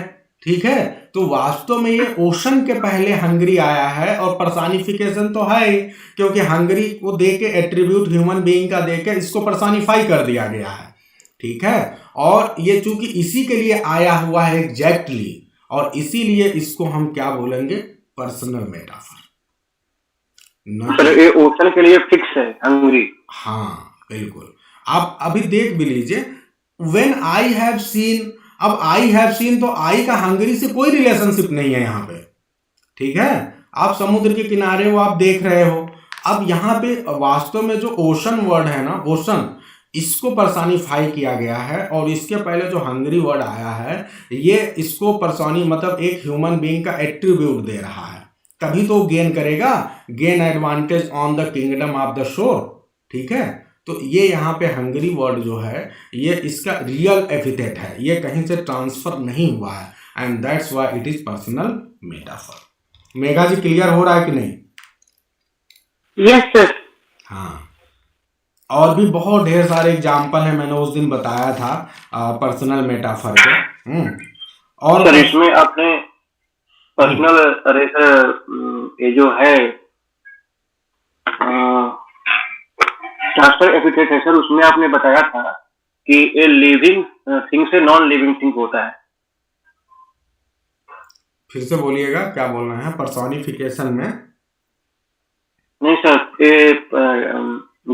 ठीक है। तो वास्तव में ये ओशन के पहले हंगरी आया है, और पर्सनिफिकेशन तो है ही, क्योंकि हंगरी को देके एट्रीब्यूट ह्यूमन बीइंग का देके इसको पर्सनिफाई कर दिया गया है, ठीक है। और ये चूंकि इसी के लिए आया हुआ है एग्जैक्टली, और इसीलिए इसको हम क्या बोलेंगे, पर्सनल मेटाफर। ये ओशन के लिए फिक्स है हंगरी। हाँ बिल्कुल। आप अभी देख भी लीजिए, व्हेन आई हैव सीन, अब आई हैव सीन तो आई का हंगरी से कोई रिलेशनशिप नहीं है यहाँ पे, ठीक है। आप समुद्र के किनारे हो, आप देख रहे हो। अब यहाँ पे वास्तव में जो ओशन वर्ड है ना, ओशन, इसको पर्सनिफाई किया गया है, और इसके पहले जो हंगरी वर्ड आया है ये इसको पर्सोनी मतलब एक ह्यूमन बीइंग का एट्रीब्यूट दे रहा है, तभी तो गेन करेगा, gain advantage on the kingdom of the shore, ठीक है। तो ये यहाँ पे हंगरी वर्ड जो है ये इसका रियल एपिथेट है, ये कहीं से ट्रांसफर नहीं हुआ है, and that's why it is personal metaphor. Megha ji clear हो रहा है कि नहीं? Yes sir. हाँ, और भी बहुत ढेर सारे एग्जाम्पल है, मैंने उस दिन बताया था पर्सनल मेटाफर के। और सर इसमें आपने पर्सनल ये जो है ट्रांसफर एपिथेट है सर, उसमें आपने बताया था कि ये लिविंग थिंग से नॉन लिविंग थिंग होता है। फिर से बोलिएगा, क्या बोलना है पर्सोनिफिकेशन में? नहीं सर, ये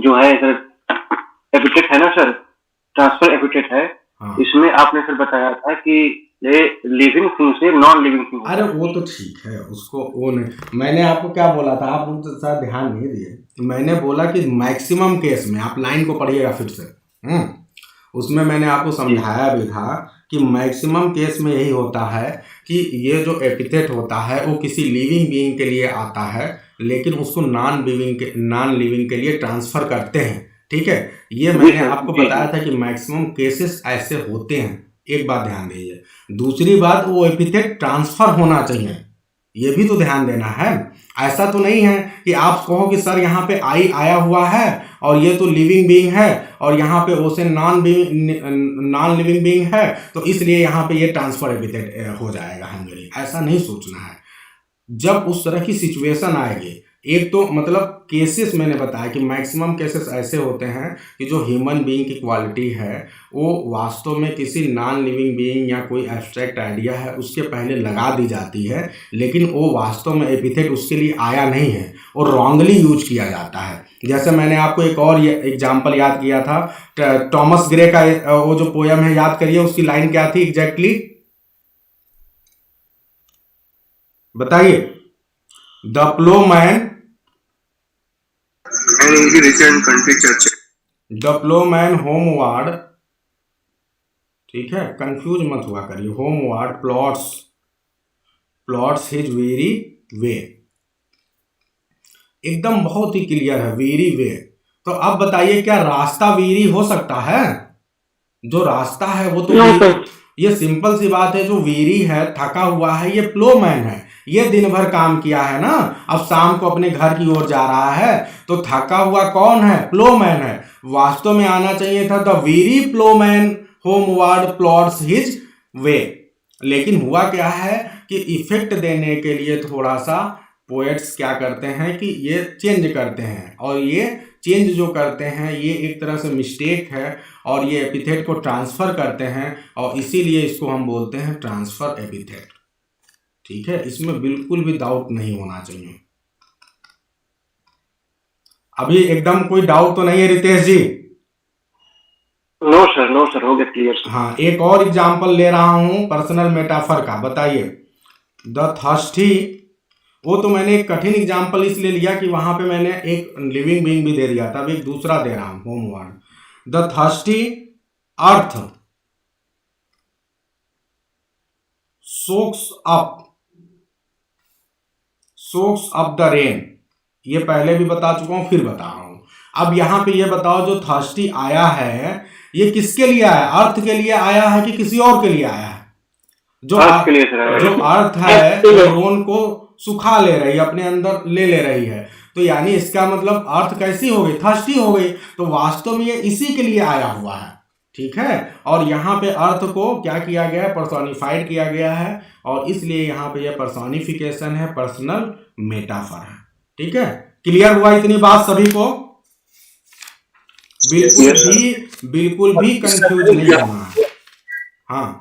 जो है सर एपिथेट है ना सर, ट्रांसफर एपिथेट है। हाँ। इसमें आपने सर बताया था कि ये लिविंग थिंग से नॉन लिविंग थिंग। अरे वो तो ठीक है, उसको वो नहीं, मैंने आपको क्या बोला था, आप उनसे साथ ध्यान नहीं दिए। मैंने बोला कि मैक्सिमम केस में, आप लाइन को पढ़िएगा फिर से, उसमें मैंने आपको समझाया भी था कि मैक्सिमम केस में यही होता है कि ये जो एपिथेट होता है वो किसी लिविंग बीइंग के लिए आता है, लेकिन उसको नॉन लिविंग के लिए ट्रांसफर करते हैं, ठीक है, ये जी मैंने सर, आपको जी बताया जी। था कि मैक्सिमम केसेस ऐसे होते हैं। एक बात ध्यान दीजिए। दूसरी बात, वो एपिथेट ट्रांसफर होना चाहिए, ये भी तो ध्यान देना है। ऐसा तो नहीं है कि आप कहो कि सर यहाँ पे आई आया हुआ है और ये तो लिविंग बीइंग है और यहाँ पे ओशन नॉन लिविंग बीइंग है, तो इसलिए यहाँ पे ये ट्रांसफर एपिथेट हो जाएगा हंगरी। ऐसा नहीं सोचना है। जब उस तरह की सिचुएशन आएगी, एक तो मतलब केसेस मैंने बताया कि मैक्सिमम केसेस ऐसे होते हैं कि जो ह्यूमन बीइंग की क्वालिटी है वो वास्तव में किसी नॉन लिविंग बीइंग या कोई एब्स्ट्रैक्ट आइडिया है उसके पहले लगा दी जाती है, लेकिन वो वास्तव में एपिथेट उसके लिए आया नहीं है और रॉन्गली यूज किया जाता है। जैसे मैंने आपको एक और एग्जाम्पल याद किया था, टॉमस ग्रे का वो जो पोयम है, याद करिए उसकी लाइन क्या थी एग्जैक्टली, बताइए। The ploughman And in the recent country church. The ploughman homeward, ठीक है, कंफ्यूज मत हुआ करिए, homeward plods plods his weary way, एकदम बहुत ही क्लियर है, वेरी वे। तो अब बताइए क्या रास्ता वेरी हो सकता है? जो रास्ता है वो तो नो वेरी, सर। ये सिंपल सी बात है। जो वेरी है, थका हुआ है, ये प्लोमैन है, ये दिन भर काम किया है ना, अब शाम को अपने घर की ओर जा रहा है, तो थका हुआ कौन है? प्लोमैन है। वास्तव में आना चाहिए था the weary ploughman homeward plods his way, लेकिन हुआ क्या है कि इफेक्ट देने के लिए थोड़ा सा पोएट्स क्या करते हैं कि ये चेंज करते हैं, और ये चेंज जो करते हैं ये एक तरह से मिस्टेक है और ये एपिथेट को ट्रांसफर करते हैं, और इसीलिए इसको हम बोलते हैं ट्रांसफर एपिथेट। ठीक है, इसमें बिल्कुल भी डाउट नहीं होना चाहिए। अभी एकदम कोई डाउट तो नहीं है रितेश जी? नो सर, हो गया क्लियर सर। हाँ, एक और एग्जाम्पल ले रहा हूं पर्सनल मेटाफर का, बताइए। द थर्स्टी, वो तो मैंने एक कठिन एग्जाम्पल इसलिए लिया कि वहां पे मैंने एक लिविंग बीइंग भी दे दिया था, अब एक दूसरा दे रहा हूं, homeward. The thirsty earth socks up the rain, ये पहले भी बता चुका हूं, फिर बता रहा हूं। अब यहां पे ये बताओ, जो थर्स्टी आया है ये किसके लिए आया? अर्थ के लिए आया है कि किसी और के लिए आया है? जो अर्थ के लिए सर। जो अर्थ है वो रोन को सुखा ले रही है, अपने अंदर ले रही है, तो यानी इसका मतलब अर्थ कैसी हो गई? थर्स्टी हो गई। तो वास्तव में ये इसी के लिए आया हुआ है, ठीक है। और यहाँ पे अर्थ को क्या किया गया है? पर्सोनिफाइड किया गया है, और इसलिए यहाँ पे ये पर्सोनिफिकेशन है, पर्सनल मेटाफर है। ठीक है, क्लियर हुआ इतनी बात सभी को? बिल्कुल भी कंफ्यूज नहीं होना है। हाँ,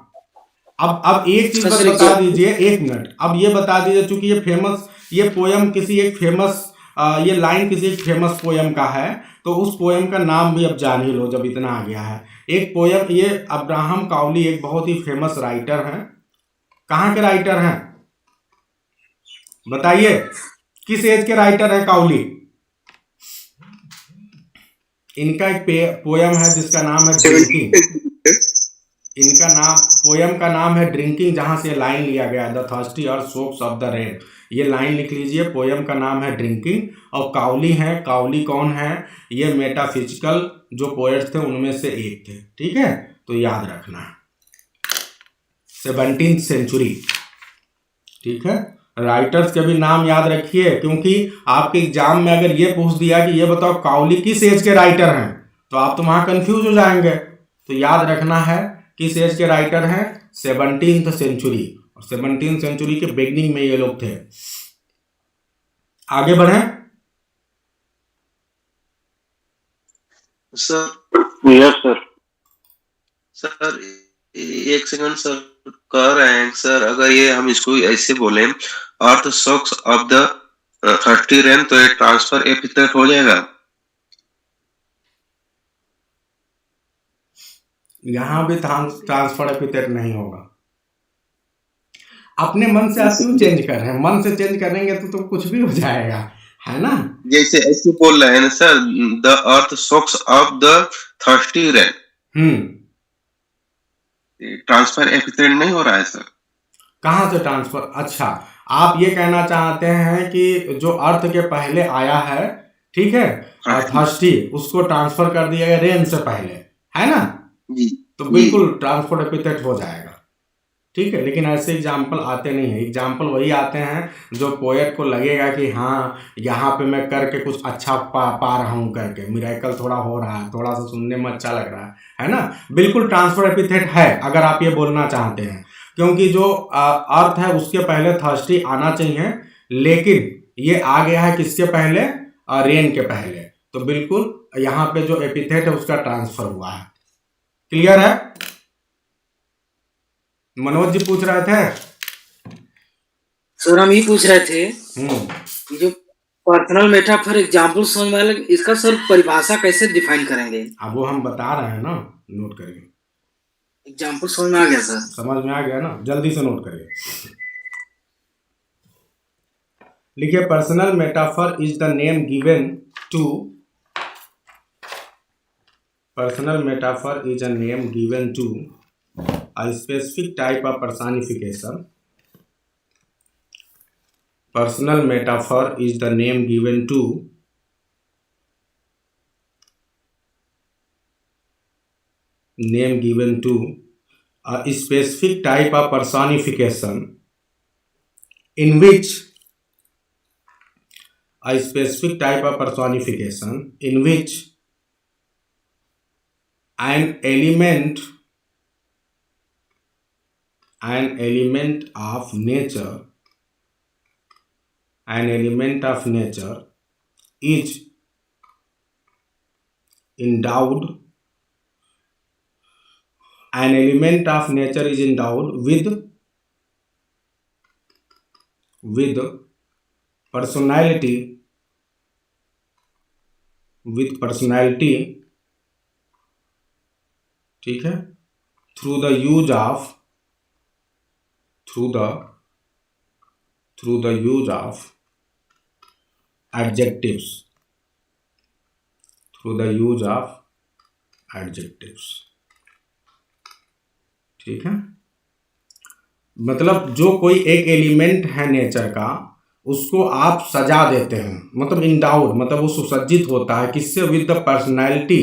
अब एक चीज बस बता दीजिए, एक मिनट, अब ये बता दीजिए, चूंकि ये फेमस, ये पोयम किसी एक फेमस, ये लाइन किसी एक फेमस पोयम का है, तो उस पोयम का नाम भी अब जान ही लो जब इतना आ गया है। एक पोयम, ये अब्राहम काउली एक बहुत ही फेमस राइटर हैं। कहाँ के राइटर हैं बताइए? किस एज के राइटर है काउली? इनका एक पोयम है जिसका नाम है ड्रिंकिंग। इनका नाम, पोयम का नाम है ड्रिंकिंग, जहां से लाइन लिया गया, द थर्स्टी और सोक्स ऑफ द रेन। ये लाइन लिख लीजिए, पोयम का नाम है ड्रिंकिंग, और काउली है। काउली कौन है? ये मेटाफिजिकल जो पोएट्स थे उनमें से एक थे, ठीक है, तो याद रखना, 17th सेंचुरी, ठीक है। राइटर्स के भी नाम याद रखिए, क्योंकि आपके एग्जाम में अगर ये पूछ दिया कि ये बताओ काउली किस एज के राइटर हैं, तो आप तो वहां कंफ्यूज हो जाएंगे। तो याद रखना है किस एज के राइटर हैं? 17th सेंचुरी, और 17th सेंचुरी के बिगनिंग में ये लोग थे। आगे बढ़े सर। Yes sir. सर एक सेकंड सर, कह रहे हैं सर, अगर ये हम इसको ऐसे बोले, earth soaks of the thirsty rain, तो ये ट्रांसफर एपिथेट हो जाएगा? यहां भी ट्रांसफर एपिथेट नहीं होगा। अपने मन से आप क्यों चेंज कर रहे हैं? मन से चेंज करेंगे तो कुछ भी हो जाएगा, है ना। जैसे ऐसे बोल रहे हैं ना sir, the earth soaks of the thirsty rain, transfer epithet नहीं हो रहा है सर? कहाँ से ट्रांसफर? अच्छा, आप ये कहना चाहते हैं कि जो अर्थ के पहले आया है ठीक है, हाँ और थर्स्टी उसको ट्रांसफर कर दिया गया रेन से पहले, है ना, जी तो जी बिल्कुल ट्रांसपोर्ट एपिथेट हो जाएगा। ठीक है, लेकिन ऐसे एग्जाम्पल आते नहीं हैं। एग्जाम्पल वही आते हैं जो पोएट को लगेगा कि हाँ यहाँ पे मैं करके कुछ अच्छा पा रहा हूँ, करके मिरेकल थोड़ा हो रहा है, थोड़ा सा सुनने में अच्छा लग रहा है ना। बिल्कुल ट्रांसफर एपिथेट है अगर आप ये बोलना चाहते हैं, क्योंकि जो अर्थ है उसके पहले थर्स्टी आना चाहिए, लेकिन ये आ गया है किसके पहले, रेन के पहले, तो बिल्कुल यहाँ पे जो एपिथेट है उसका ट्रांसफर हुआ है। क्लियर है? मनोज जी पूछ रहे थे। सर हम ये पूछ रहे थे हम्म कि जो पर्सनल मेटाफर एग्जाम्पल समझ में आया, इसका सर परिभाषा कैसे डिफाइन करेंगे? अब वो हम बता रहे हैं ना, नोट करिए। एग्जाम्पल समझ में आ गया सर? समझ में आ गया ना, जल्दी से नोट करिए। लिखिए, personal metaphor is the name given to, personal metaphor is a name given to a specific type of personification. Personal metaphor is the name given to a specific type of personification in which a specific type of personification in which an element of nature is endowed with personality, ठीक है, through the use of adjectives, ठीक है। मतलब जो कोई एक element है nature का, उसको आप सजा देते हैं, मतलब इंडाउड, मतलब वो सुसज्जित होता है किससे, with the personality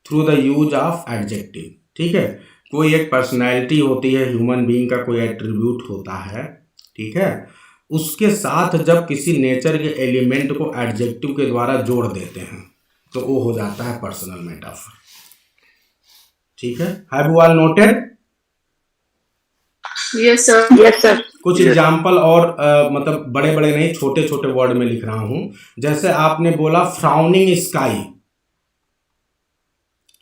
through the use of adjective. ठीक है, कोई एक पर्सनैलिटी होती है, ह्यूमन बीइंग का कोई एट्रीब्यूट होता है, ठीक है, उसके साथ जब किसी नेचर के एलिमेंट को एडजेक्टिव के द्वारा जोड़ देते हैं तो वो हो जाता है पर्सनल मेटाफर। ठीक है, have you all noted? Yes sir. Yes sir. कुछ एग्जाम्पल और मतलब बड़े बड़े नहीं, छोटे छोटे वर्ड में लिख रहा हूं। जैसे आपने बोला फ्राउनिंग स्काई,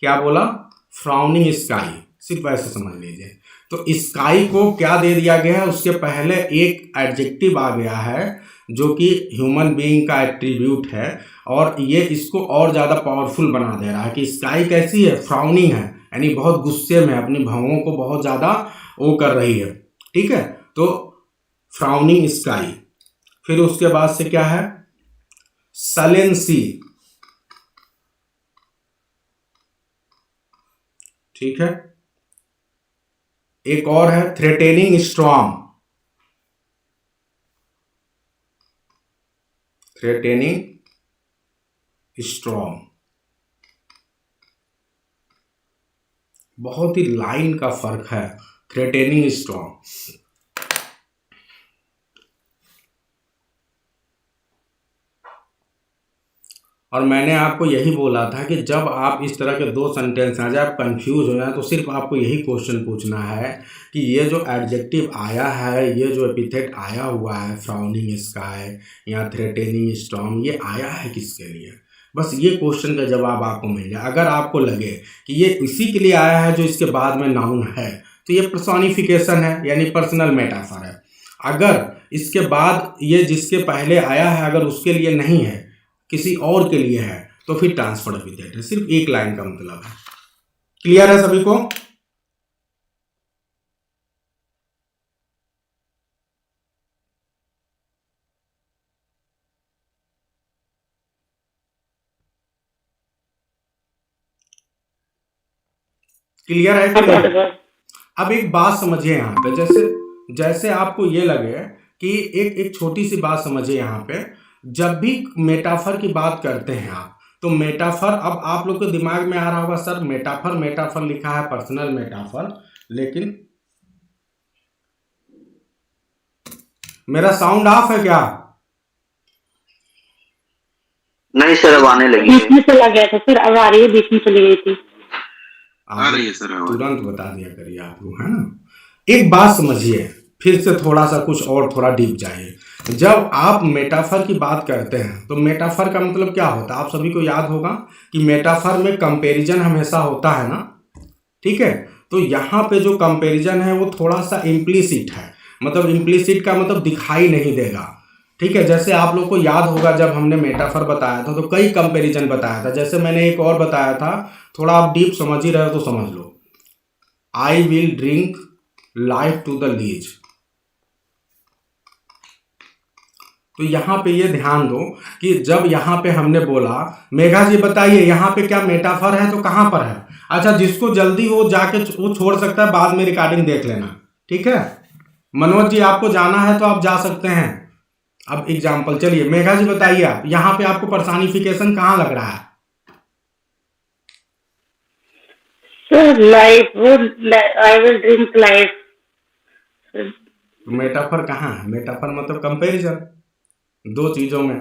क्या बोला? फ्राउनिंग स्काई, सिर्फ ऐसे समझ लीजिए। तो स्काई को क्या दे दिया गया है, उसके पहले एक एडजेक्टिव आ गया है जो कि ह्यूमन बीइंग का एट्रीब्यूट है, और ये इसको और ज़्यादा पावरफुल बना दे रहा है कि स्काई कैसी है, फ्राउनिंग है, यानी बहुत गुस्से में, अपनी भावों को बहुत ज़्यादा वो कर रही है। ठीक है, तो फ्राउनिंग स्काई। फिर उसके बाद से क्या है, सलेन सी। ठीक है, एक और है थ्रेटेनिंग स्टॉर्म, बहुत ही लाइन का फर्क है, थ्रेटेनिंग स्टॉर्म। और मैंने आपको यही बोला था कि जब आप इस तरह के दो सेंटेंस आ जाए, आप कंफ्यूज हो जाए, तो सिर्फ आपको यही क्वेश्चन पूछना है कि ये जो एडजेक्टिव आया है, ये जो एपिथेट आया हुआ है, फ्राउनिंग स्काई या थ्रेटेनिंग स्टॉर्म, ये आया है किसके लिए? बस ये क्वेश्चन का जवाब आपको मिल जाए। अगर आपको लगे कि ये इसी के लिए आया है जो इसके बाद में नाउन है, तो ये पर्सोनिफिकेशन है, यानी पर्सनल मेटाफर है। अगर इसके बाद ये जिसके पहले आया है अगर उसके लिए नहीं है, किसी और के लिए है, तो फिर ट्रांसफर एपिथेट है। सिर्फ एक लाइन का मतलब है। क्लियर है सभी को? क्लियर है कि नहीं? अब एक बात समझिए यहाँ पे, जैसे जैसे आपको ये लगे कि एक छोटी सी बात समझिए यहाँ पे, जब भी मेटाफर की बात करते हैं आप, तो मेटाफर, अब आप लोग के दिमाग में आ रहा होगा सर मेटाफर मेटाफर लिखा है पर्सनल मेटाफर, लेकिन मेरा साउंड ऑफ है क्या? नहीं सर, अब आने लगी बीच है। में चला गया था सर, अब आ रही है, बीच में चली गई थी। आ रही है सर आवाज। तुरंत बता दिया करिए आप लोग, है ना। एक बात समझिए, फिर से थोड़ा सा कुछ और थोड़ा डीप जाइए। जब आप मेटाफर की बात करते हैं तो मेटाफर का मतलब क्या होता है? आप सभी को याद होगा कि मेटाफर में कंपैरिजन हमेशा होता है ना, ठीक है। तो यहाँ पे जो कंपैरिजन है वो थोड़ा सा इम्प्लिसिट है, मतलब इम्प्लिसिट का मतलब दिखाई नहीं देगा, ठीक है। जैसे आप लोग को याद होगा जब हमने मेटाफर बताया था तो कई कंपैरिजन बताया था। जैसे मैंने एक और बताया था, थोड़ा आप डीप समझ ही रहे हो तो समझ लो। I will drink life to the lees. तो यहाँ पे ये ध्यान दो कि जब यहाँ पे हमने बोला, मेघा जी बताइए यहाँ पे क्या मेटाफर है तो कहाँ पर है? अच्छा, जिसको जल्दी वो जाके वो छोड़ सकता है, बाद में रिकॉर्डिंग देख लेना, ठीक है। मनोज जी आपको जाना है तो आप जा सकते हैं। अब एग्जाम्पल, चलिए मेघा जी बताइए आप, यहाँ पे आपको पर्सनिफिकेशन कहाँ लग रहा है? सर लाइफ, वो I will drink life. Metaphor कहाँ है? मेटाफर मतलब कंपैरिजन दो चीजों में।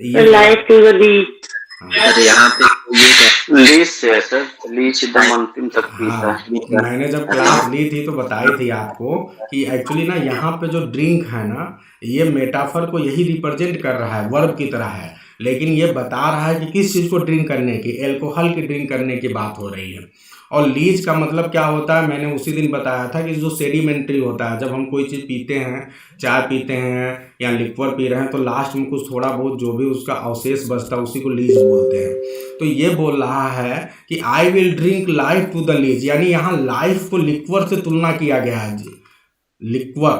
ये life to the beach. Sir यहाँ पे ये लीज से है सर, लीज एकदम अंतिम तक पीता हाँ, है। मैंने जब क्लास ली थी तो बताई थी आपको कि एक्चुअली ना यहाँ पे जो ड्रिंक है ना, ये मेटाफर को यही रिप्रेजेंट कर रहा है, वर्ब की तरह है, लेकिन ये बता रहा है कि किस चीज़ को ड्रिंक करने की, एल्कोहल की ड्रिंक करने की बात हो रही है। और लीज का मतलब क्या होता है, मैंने उसी दिन बताया था कि जो सेडिमेंट्री होता है, जब हम कोई चीज़ पीते हैं, चाय पीते हैं या लिक्वर पी रहे हैं, तो लास्ट में कुछ थोड़ा बहुत जो भी उसका अवशेष बचता है उसी को लीज बोलते हैं। तो ये बोल रहा है कि I will drink life to the lees, यानी यहाँ लाइफ को लिक्वर से तुलना किया गया है जी, लिक्वर,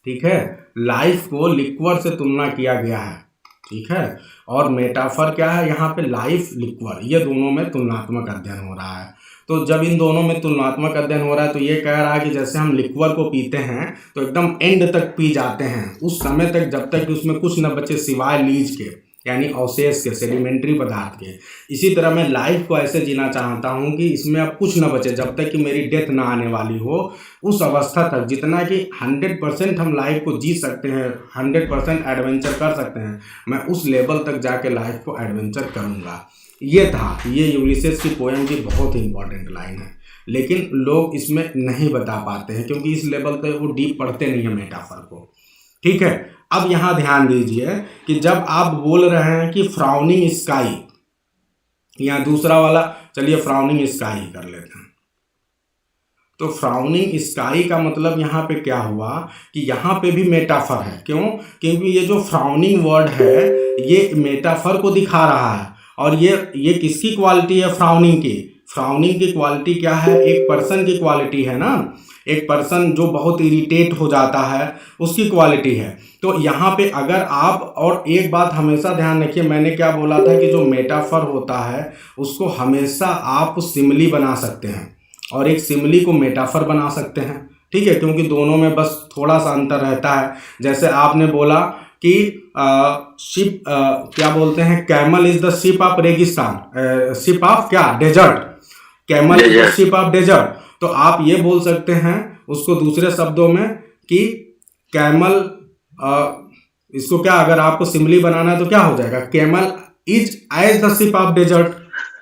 ठीक है। लाइफ को लिक्वर से तुलना किया गया है, ठीक है। और मेटाफर क्या है यहाँ पे? लाइफ, लिक्वर, ये दोनों में तुलनात्मक अध्ययन हो रहा है। तो जब इन दोनों में तुलनात्मक अध्ययन हो रहा है तो ये कह रहा है कि जैसे हम लिक्वर को पीते हैं तो एकदम एंड तक पी जाते हैं, उस समय तक जब तक कि उसमें कुछ न बचे सिवाय लीज के, यानी अवशेष के, सेडिमेंट्री पदार्थ के। इसी तरह मैं लाइफ को ऐसे जीना चाहता हूँ कि इसमें अब कुछ न बचे, जब तक कि मेरी डेथ ना आने वाली हो, उस अवस्था तक जितना कि 100% हम लाइफ को जी सकते हैं, 100% एडवेंचर कर सकते हैं, मैं उस लेवल तक जाके लाइफ को एडवेंचर करूँगा। ये था, ये यूलिसेस की पोएम की बहुत ही इंपॉर्टेंट लाइन है, लेकिन लोग इसमें नहीं बता पाते हैं क्योंकि इस लेवल तक वो डीप पढ़ते नहीं है मेटाफर को, ठीक है। अब यहाँ ध्यान दीजिए कि जब आप बोल रहे हैं कि फ्राउनिंग स्काई, या दूसरा वाला, चलिए फ्राउनिंग स्काई कर लेते हैं। तो फ्राउनिंग स्काई का मतलब यहाँ पे क्या हुआ कि यहाँ पे भी मेटाफर है। क्यों? क्योंकि ये जो फ्राउनिंग वर्ड है ये मेटाफर को दिखा रहा है। और ये किसकी क्वालिटी है? फ्राउनिंग की। फ्राउनिंग की क्वालिटी क्या है? एक पर्सन की क्वालिटी है ना, एक पर्सन जो बहुत इरिटेट हो जाता है उसकी क्वालिटी है। तो यहाँ पे अगर आप, और एक बात हमेशा ध्यान रखिए, मैंने क्या बोला था कि जो मेटाफर होता है उसको हमेशा आप सिमिली बना सकते हैं और एक सिमिली को मेटाफर बना सकते हैं, ठीक है, क्योंकि दोनों में बस थोड़ा सा अंतर रहता है। जैसे आपने बोला कि शिप, क्या बोलते हैं, camel is the ship of रेगिस्तान, शिप ऑफ क्या, desert, camel is the ship of desert. तो आप ये बोल सकते हैं उसको दूसरे शब्दों में कि कैमल, इसको क्या, अगर आपको सिमिली बनाना है तो क्या हो जाएगा, camel is as the ship of desert,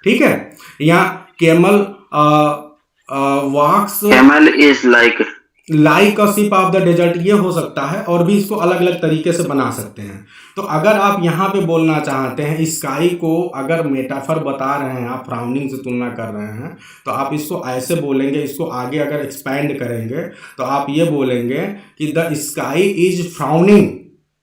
ठीक है। या camel walks, camel is like a ship of the desert, ये हो सकता है। और भी इसको अलग अलग तरीके से बना सकते हैं। तो अगर आप यहाँ पे बोलना चाहते हैं स्काई को, अगर मेटाफर बता रहे हैं, आप फ्राउनिंग से तुलना कर रहे हैं, तो आप इसको ऐसे बोलेंगे। इसको आगे अगर एक्सपैंड करेंगे तो आप ये बोलेंगे कि the sky is frowning,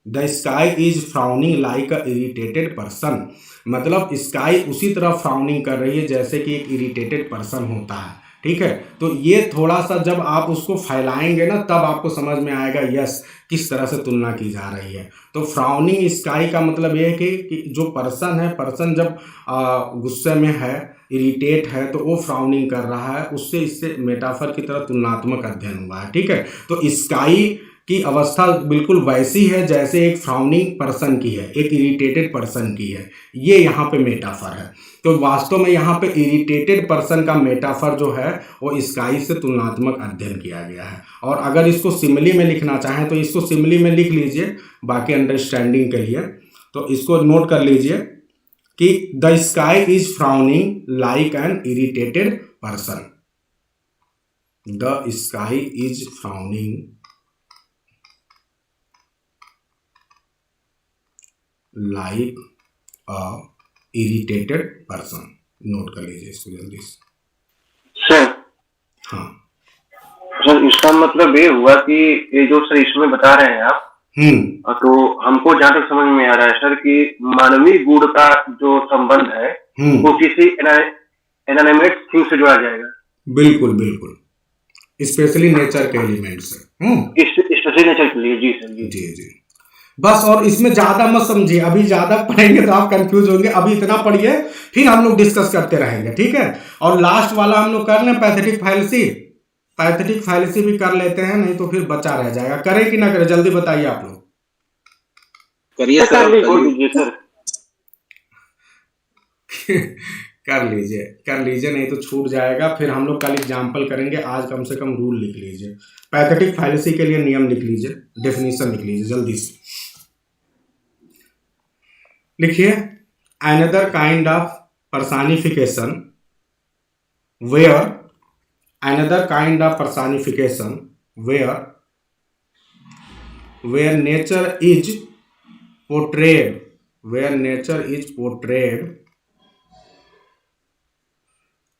the sky is frowning like a irritated person. मतलब स्काई उसी तरह फ्राउनिंग कर रही है जैसे कि एक इरिटेटेड पर्सन होता है, ठीक है। तो ये थोड़ा सा जब आप उसको फैलाएंगे ना तब आपको समझ में आएगा यस किस तरह से तुलना की जा रही है। तो फ्राउनिंग स्काई का मतलब ये है कि जो पर्सन है, पर्सन जब गुस्से में है, इरिटेट है, तो वो फ्राउनिंग कर रहा है, उससे इससे मेटाफर की तरह तुलनात्मक अध्ययन हुआ है, ठीक है। तो स्काई की अवस्था बिल्कुल वैसी है जैसे एक फ्राउनिंग पर्सन की है, एक इरिटेटेड पर्सन की है। ये यहाँ पे मेटाफर है। तो वास्तव में यहाँ पे इरिटेटेड पर्सन का मेटाफर जो है वो स्काई से तुलनात्मक अध्ययन किया गया है। और अगर इसको सिमिली में लिखना चाहें तो इसको सिमिली में लिख लीजिए, बाकी अंडरस्टैंडिंग के लिए। तो इसको नोट कर लीजिए कि the sky is frowning like an irritated person. The sky is frowning like a irritated person. Note कर लीजिए इसको जल्दी से। सर हाँ सर इसका मतलब ये हुआ कि ये जो सर इसमें बता रहे हैं आप, तो हमको जहाँ तक समझ में आ रहा है सर कि मानवीय गुण का जो संबंध है वो किसी इनएनिमेट थिंग से जोड़ा जाएगा। बिल्कुल बिल्कुल, स्पेशली नेचर के एलिमेंट से। स्पेशली नेचर के लिए। जी सर जी जी। बस, और इसमें ज्यादा मत समझिए, अभी ज्यादा पढ़ेंगे तो आप कंफ्यूज होंगे। अभी इतना पढ़िए, फिर हम लोग डिस्कस करते रहेंगे, ठीक है। और लास्ट वाला हम लोग कर लें पैथेटिक फैलेसी। पैथेटिक फैलेसी भी कर लेते हैं, नहीं तो फिर बचा रह जाएगा। करें कि ना करें, जल्दी बताइए आप लोग। करिए सर, सर कर लीजिए, नहीं तो छूट जाएगा। फिर हम लोग कल एग्जाम्पल करेंगे, आज कम से कम रूल लिख लीजिए। पैथेटिक फैलेसी के लिए नियम लिख लीजिए, डेफिनेशन लिख लीजिए जल्दी से। लिखिए, another kind of personification where another kind of personification where nature is portrayed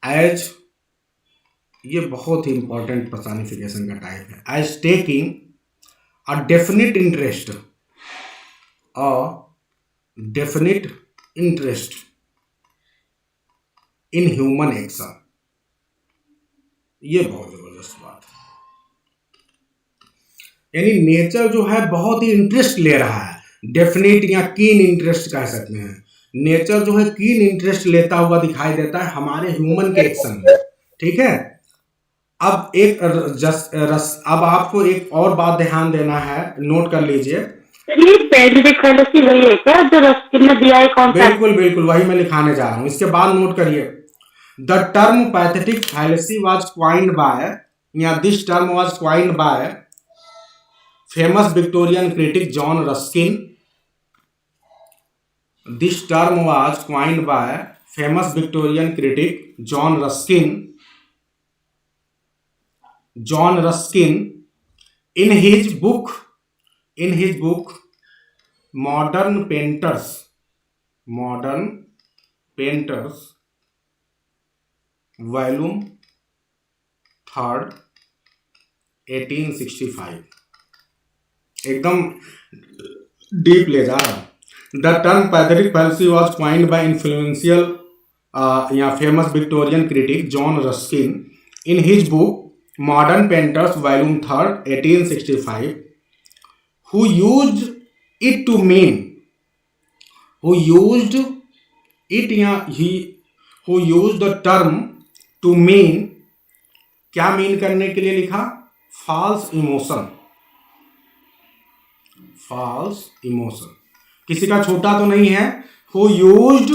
as, ये बहुत ही इंपॉर्टेंट पर्सनिफिकेशन का टाइप है, as taking a definite interest in human action। ये बहुत जबरदस्त बात है। यानी नेचर जो है बहुत ही इंटरेस्ट ले रहा है, डेफिनेट या कीन इंटरेस्ट कह सकते हैं। नेचर जो है कीन इंटरेस्ट लेता हुआ दिखाई देता है हमारे ह्यूमन के एक्शन में, ठीक है। अब आपको एक और बात ध्यान देना है, नोट कर लीजिए। वही है क्या जो रस्किन ने दिया है? कौन सा? बिल्कुल बिल्कुल, वही मैं लिखाने जा रहा हूँ। इसके बाद नोट करिए, The term pathetic fallacy was coined by famous Victorian critic John Ruskin. This term was coined by famous Victorian critic John Ruskin in his book Modern Painters, volume 3, 1865। एकदम डीप ले जा रहा हूं। The term pathetic fallacy was coined by influential या famous Victorian critic John Ruskin in his book Modern Painters volume 3, 1865, who used the term to mean, क्या mean करने के लिए लिखा? False emotion. किसी का छोटा तो नहीं है। Who used,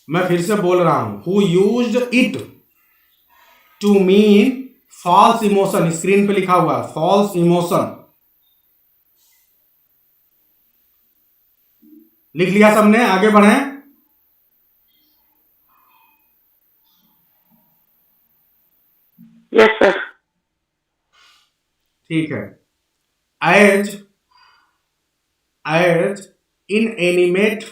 मैं फिर से बोल रहा हूं, who used it to mean false emotion. Screen पे लिखा हुआ है फॉल्स इमोशन। लिख लिया सबने? आगे बढ़ें। Yes sir. ठीक है। As inanimate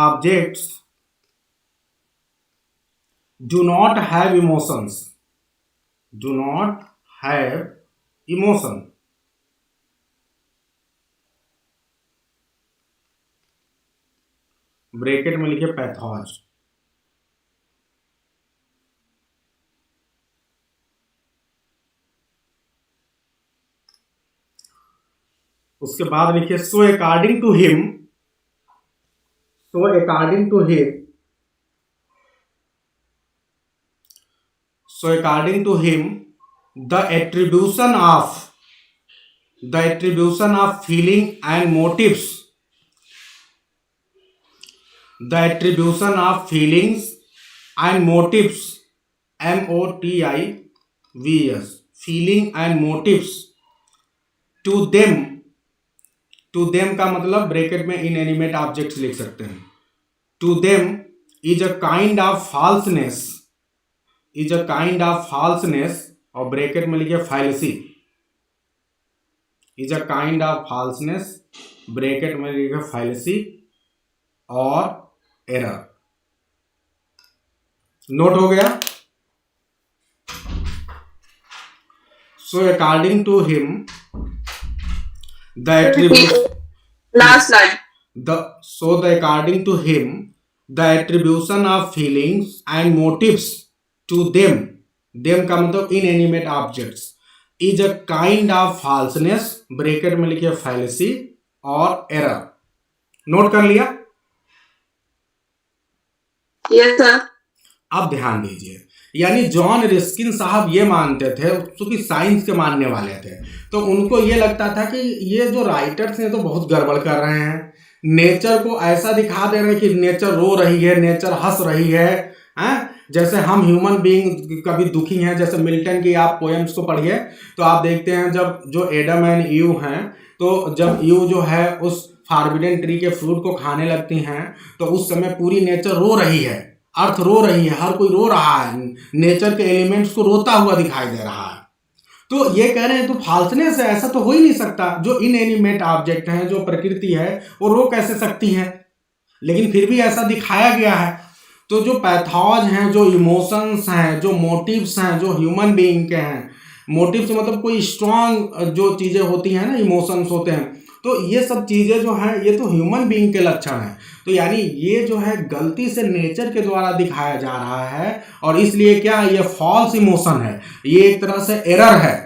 objects do not have emotion, bracket में लिखिए पैथोज। उसके बाद लिखिए so according to him So according to him, the attribution of feeling and motives, the attribution of feelings and motives, motives, feeling and motives, to them का मतलब bracket में inanimate objects लिख सकते हैं. To them is a kind of falseness, और bracket में लिखिए फाइलेसी, is a kind of falseness, bracket में लिखिए फाइलेसी और एरर. नोट हो गया. So according to him, the attribute Last line. according to him, the attribution of feelings and motives to them का मतलब inanimate objects, is a kind of falseness, bracket में लिखिए fallacy और error. नोट कर लिया. Yes, sir. अब ध्यान दीजिए, यानी जॉन रस्किन साहब ये मानते थे, क्योंकि साइंस के मानने वाले थे, तो उनको ये लगता था कि ये जो राइटर्स हैं तो बहुत गड़बड़ कर रहे हैं, नेचर को ऐसा दिखा दे रहे हैं कि नेचर रो रही है, नेचर हंस रही है, जैसे हम ह्यूमन बीइंग कभी दुखी हैं. जैसे मिल्टन की आप पोएम्स को पढ़िए तो आप देखते हैं जब जो एडम एंड ईव हैं, तो जब ईव जो है उस फॉरबिडन ट्री के फ्रूट को खाने लगती हैं तो उस समय पूरी नेचर रो रही है, अर्थ रो रही है, हर कोई रो रहा है, नेचर के एलिमेंट्स को रोता हुआ दिखाई दे रहा है. तो ये कह रहे हैं तो फाल्सनेस है, ऐसा तो हो ही नहीं सकता. जो इनएनिमेट ऑब्जेक्ट हैं, जो प्रकृति है, वो रो कैसे सकती है, लेकिन फिर भी ऐसा दिखाया गया है. तो जो पैथॉज हैं, जो इमोशंस हैं, जो मोटिव्स हैं, जो ह्यूमन बीइंग के हैं, मोटिव्स मतलब कोई स्ट्रांग जो चीज़ें होती हैं ना, इमोशंस होते हैं, तो ये सब चीज़ें जो हैं ये तो ह्यूमन बीइंग के लक्षण हैं. तो यानी ये जो है गलती से नेचर के द्वारा दिखाया जा रहा है, और इसलिए क्या है, ये फॉल्स इमोशन है, ये एक तरह से एरर है.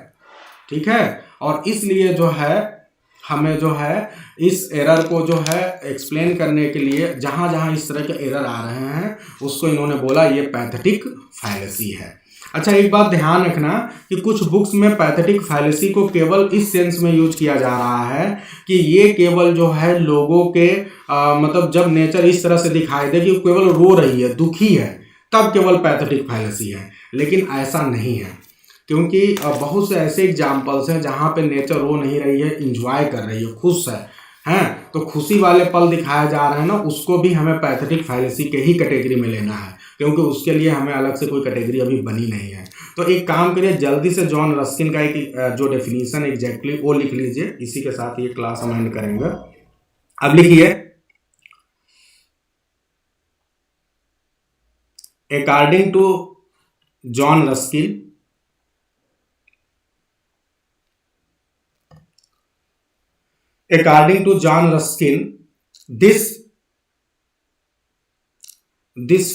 ठीक है. और इसलिए जो है हमें जो है इस एरर को जो है एक्सप्लेन करने के लिए जहाँ जहाँ इस तरह के एरर आ रहे हैं उसको इन्होंने बोला ये पैथेटिक फैलेसी है. अच्छा, एक बात ध्यान रखना कि कुछ बुक्स में पैथेटिक फैलेसी को केवल इस सेंस में यूज किया जा रहा है कि ये केवल जो है लोगों के मतलब जब नेचर इस तरह से दिखाई दे कि केवल रो रही है, दुखी है, तब केवल पैथेटिक फैलेसी है. लेकिन ऐसा नहीं है, क्योंकि बहुत से ऐसे एग्जाम्पल्स हैं जहाँ पे नेचर रो नहीं रही है, इंजॉय कर रही है, खुश है, तो खुशी वाले पल दिखाए जा रहे हैं ना, उसको भी हमें पैथेटिक फैलेसी के ही कैटेगरी में लेना है, क्योंकि उसके लिए हमें अलग से कोई कैटेगरी अभी बनी नहीं है. तो एक काम करिए, जल्दी से जॉन रस्किन का एक जो डेफिनेशन एग्जैक्टली वो लिख लीजिए. इसी के साथ ये क्लास हम एंड करेंगे. अब लिखिए, according to John Ruskin, according to John Ruskin, this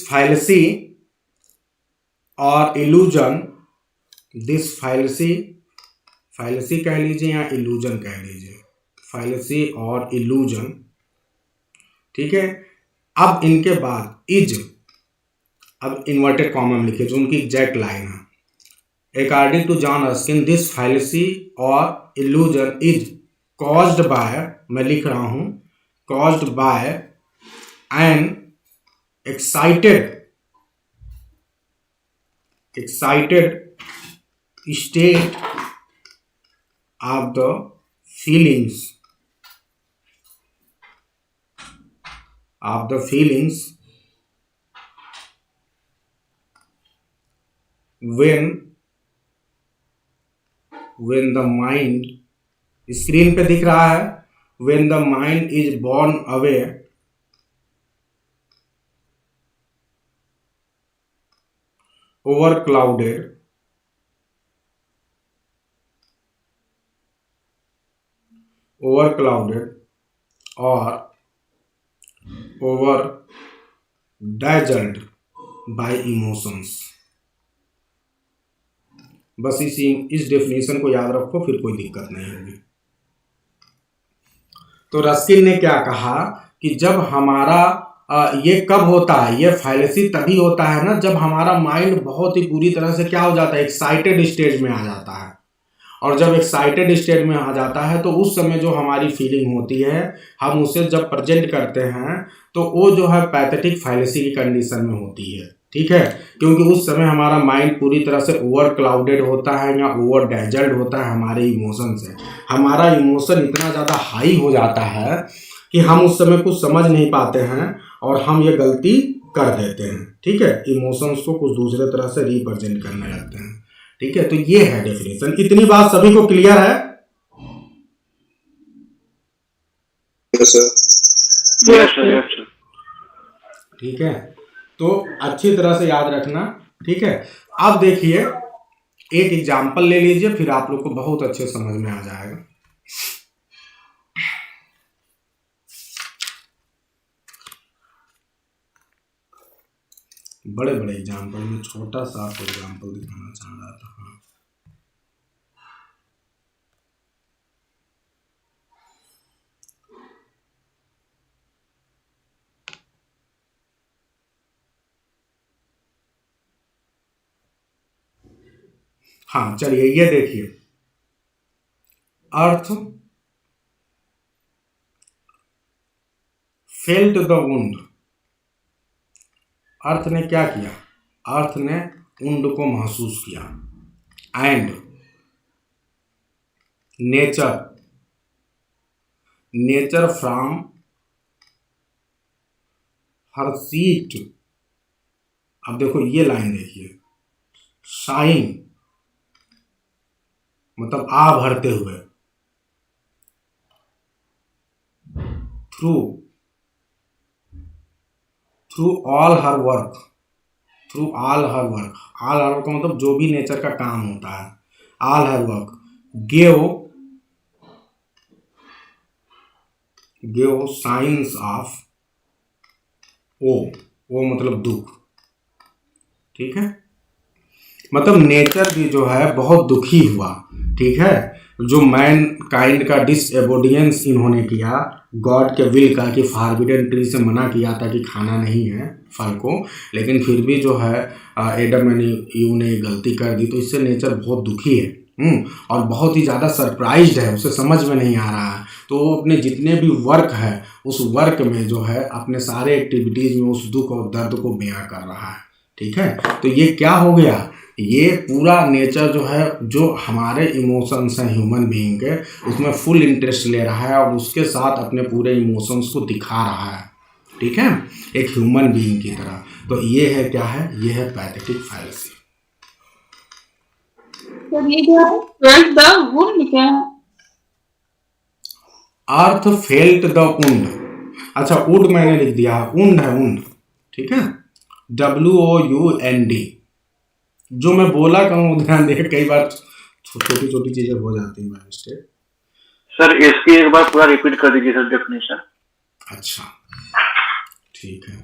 fallacy or illusion, this fallacy कह लीजिए या illusion कह लीजिए, fallacy और illusion. ठीक है. अब इनके बाद is, अब इन्वर्टेड कॉमा में लिखिए जो उनकी एग्जैक्ट लाइन है. according to John Ruskin, this fallacy or illusion is caused by, मैं लिख रहा हूं, caused by an excited state of the feelings when the mind, screen पे दिख रहा है, when the mind is borne away overclouded or over dazzled by emotions. बस इस डेफिनेशन को याद रखो, फिर कोई दिक्कत नहीं होगी. तो रस्किन ने क्या कहा कि जब हमारा ये कब होता है, ये फाइलेसी तभी होता है ना जब हमारा माइंड बहुत ही पूरी तरह से क्या हो जाता है, एक्साइटेड स्टेज में आ जाता है। और जब एक्साइटेड स्टेट में आ जाता है तो उस समय जो हमारी फीलिंग होती है, हम उसे जब प्रेजेंट करते हैं तो वो जो है पैथेटिक फाइलेसी की कंडीशन में होती है, ठीक है। क्योंकि उस समय हमारा माइंड पूरी तरह से ओवर क्लाउडेड होता है या ओवर डेजल्ड होता है हमारे इमोशन से। हमारा इमोशन इतना ज़्यादा हाई हो जाता है कि हम उस समय कुछ समझ नहीं पाते हैं और हम ये गलती कर देते हैं, ठीक है। इमोशंस को कुछ दूसरे तरह से रिप्रेजेंट करने लगते हैं, ठीक है। तो ये है डेफिनेशन। इतनी बात सभी को क्लियर है? Yes sir. Yes sir, yes sir. ठीक है, तो अच्छी तरह से याद रखना, ठीक है। अब देखिए एक एग्जाम्पल ले लीजिए, फिर आप लोग को बहुत अच्छे समझ में आ जाएगा। बड़े बड़े एग्जाम्पल में छोटा सा आपको एग्जाम्पल दिखाना चाह रहा था। हाँ, हाँ चलिए ये देखिए, अर्थ फेल्ट द वुंड। अर्थ ने क्या किया? अर्थ ने वुंड को महसूस किया। And nature from her seat. अब देखो ये लाइन देखिए, शाइन मतलब आ भरते हुए, through all her work all her work का मतलब जो भी नेचर का काम होता है, all her work gave signs of woe मतलब दुख, ठीक है। मतलब नेचर भी जो है बहुत दुखी हुआ, ठीक है। जो मैन काइंड का डिसओबीडियंस इन्होंने किया गॉड के विल का, कि फॉरबिडन ट्री से मना किया था कि खाना नहीं है फल को, लेकिन फिर भी जो है एडम एंड ईव ने गलती कर दी, तो इससे नेचर बहुत दुखी है और बहुत ही ज़्यादा सरप्राइज्ड है, उसे समझ में नहीं आ रहा है। तो वो अपने जितने भी वर्क है उस वर्क में जो है अपने सारे एक्टिविटीज़ में उस दुख और दर्द को बयां कर रहा है, ठीक है। तो ये क्या हो गया, ये पूरा नेचर जो है, जो हमारे इमोशंस हैं ह्यूमन बीइंग के, उसमें फुल इंटरेस्ट ले रहा है और उसके साथ अपने पूरे इमोशंस को दिखा रहा है, ठीक है, एक ह्यूमन बीइंग की तरह। तो ये है क्या है, ये है पैथेटिक फाइलेसी। सर ये क्या है? फेल्ट द वुंड क्या है? अर्थ फेल्ट द वुंड। अच्छा वुड मैंने लिख दिया है, वुंड है वुंड, ठीक है, WOUND। जो मैं बोला कहूँ ध्यान देखिए, कई बार छोटी छोटी चीजें हो जाती हैं बाय मिस्टेक। सर इसकी एक बार पूरा रिपीट कर दीजिए सर डेफिनेशन। अच्छा ठीक है।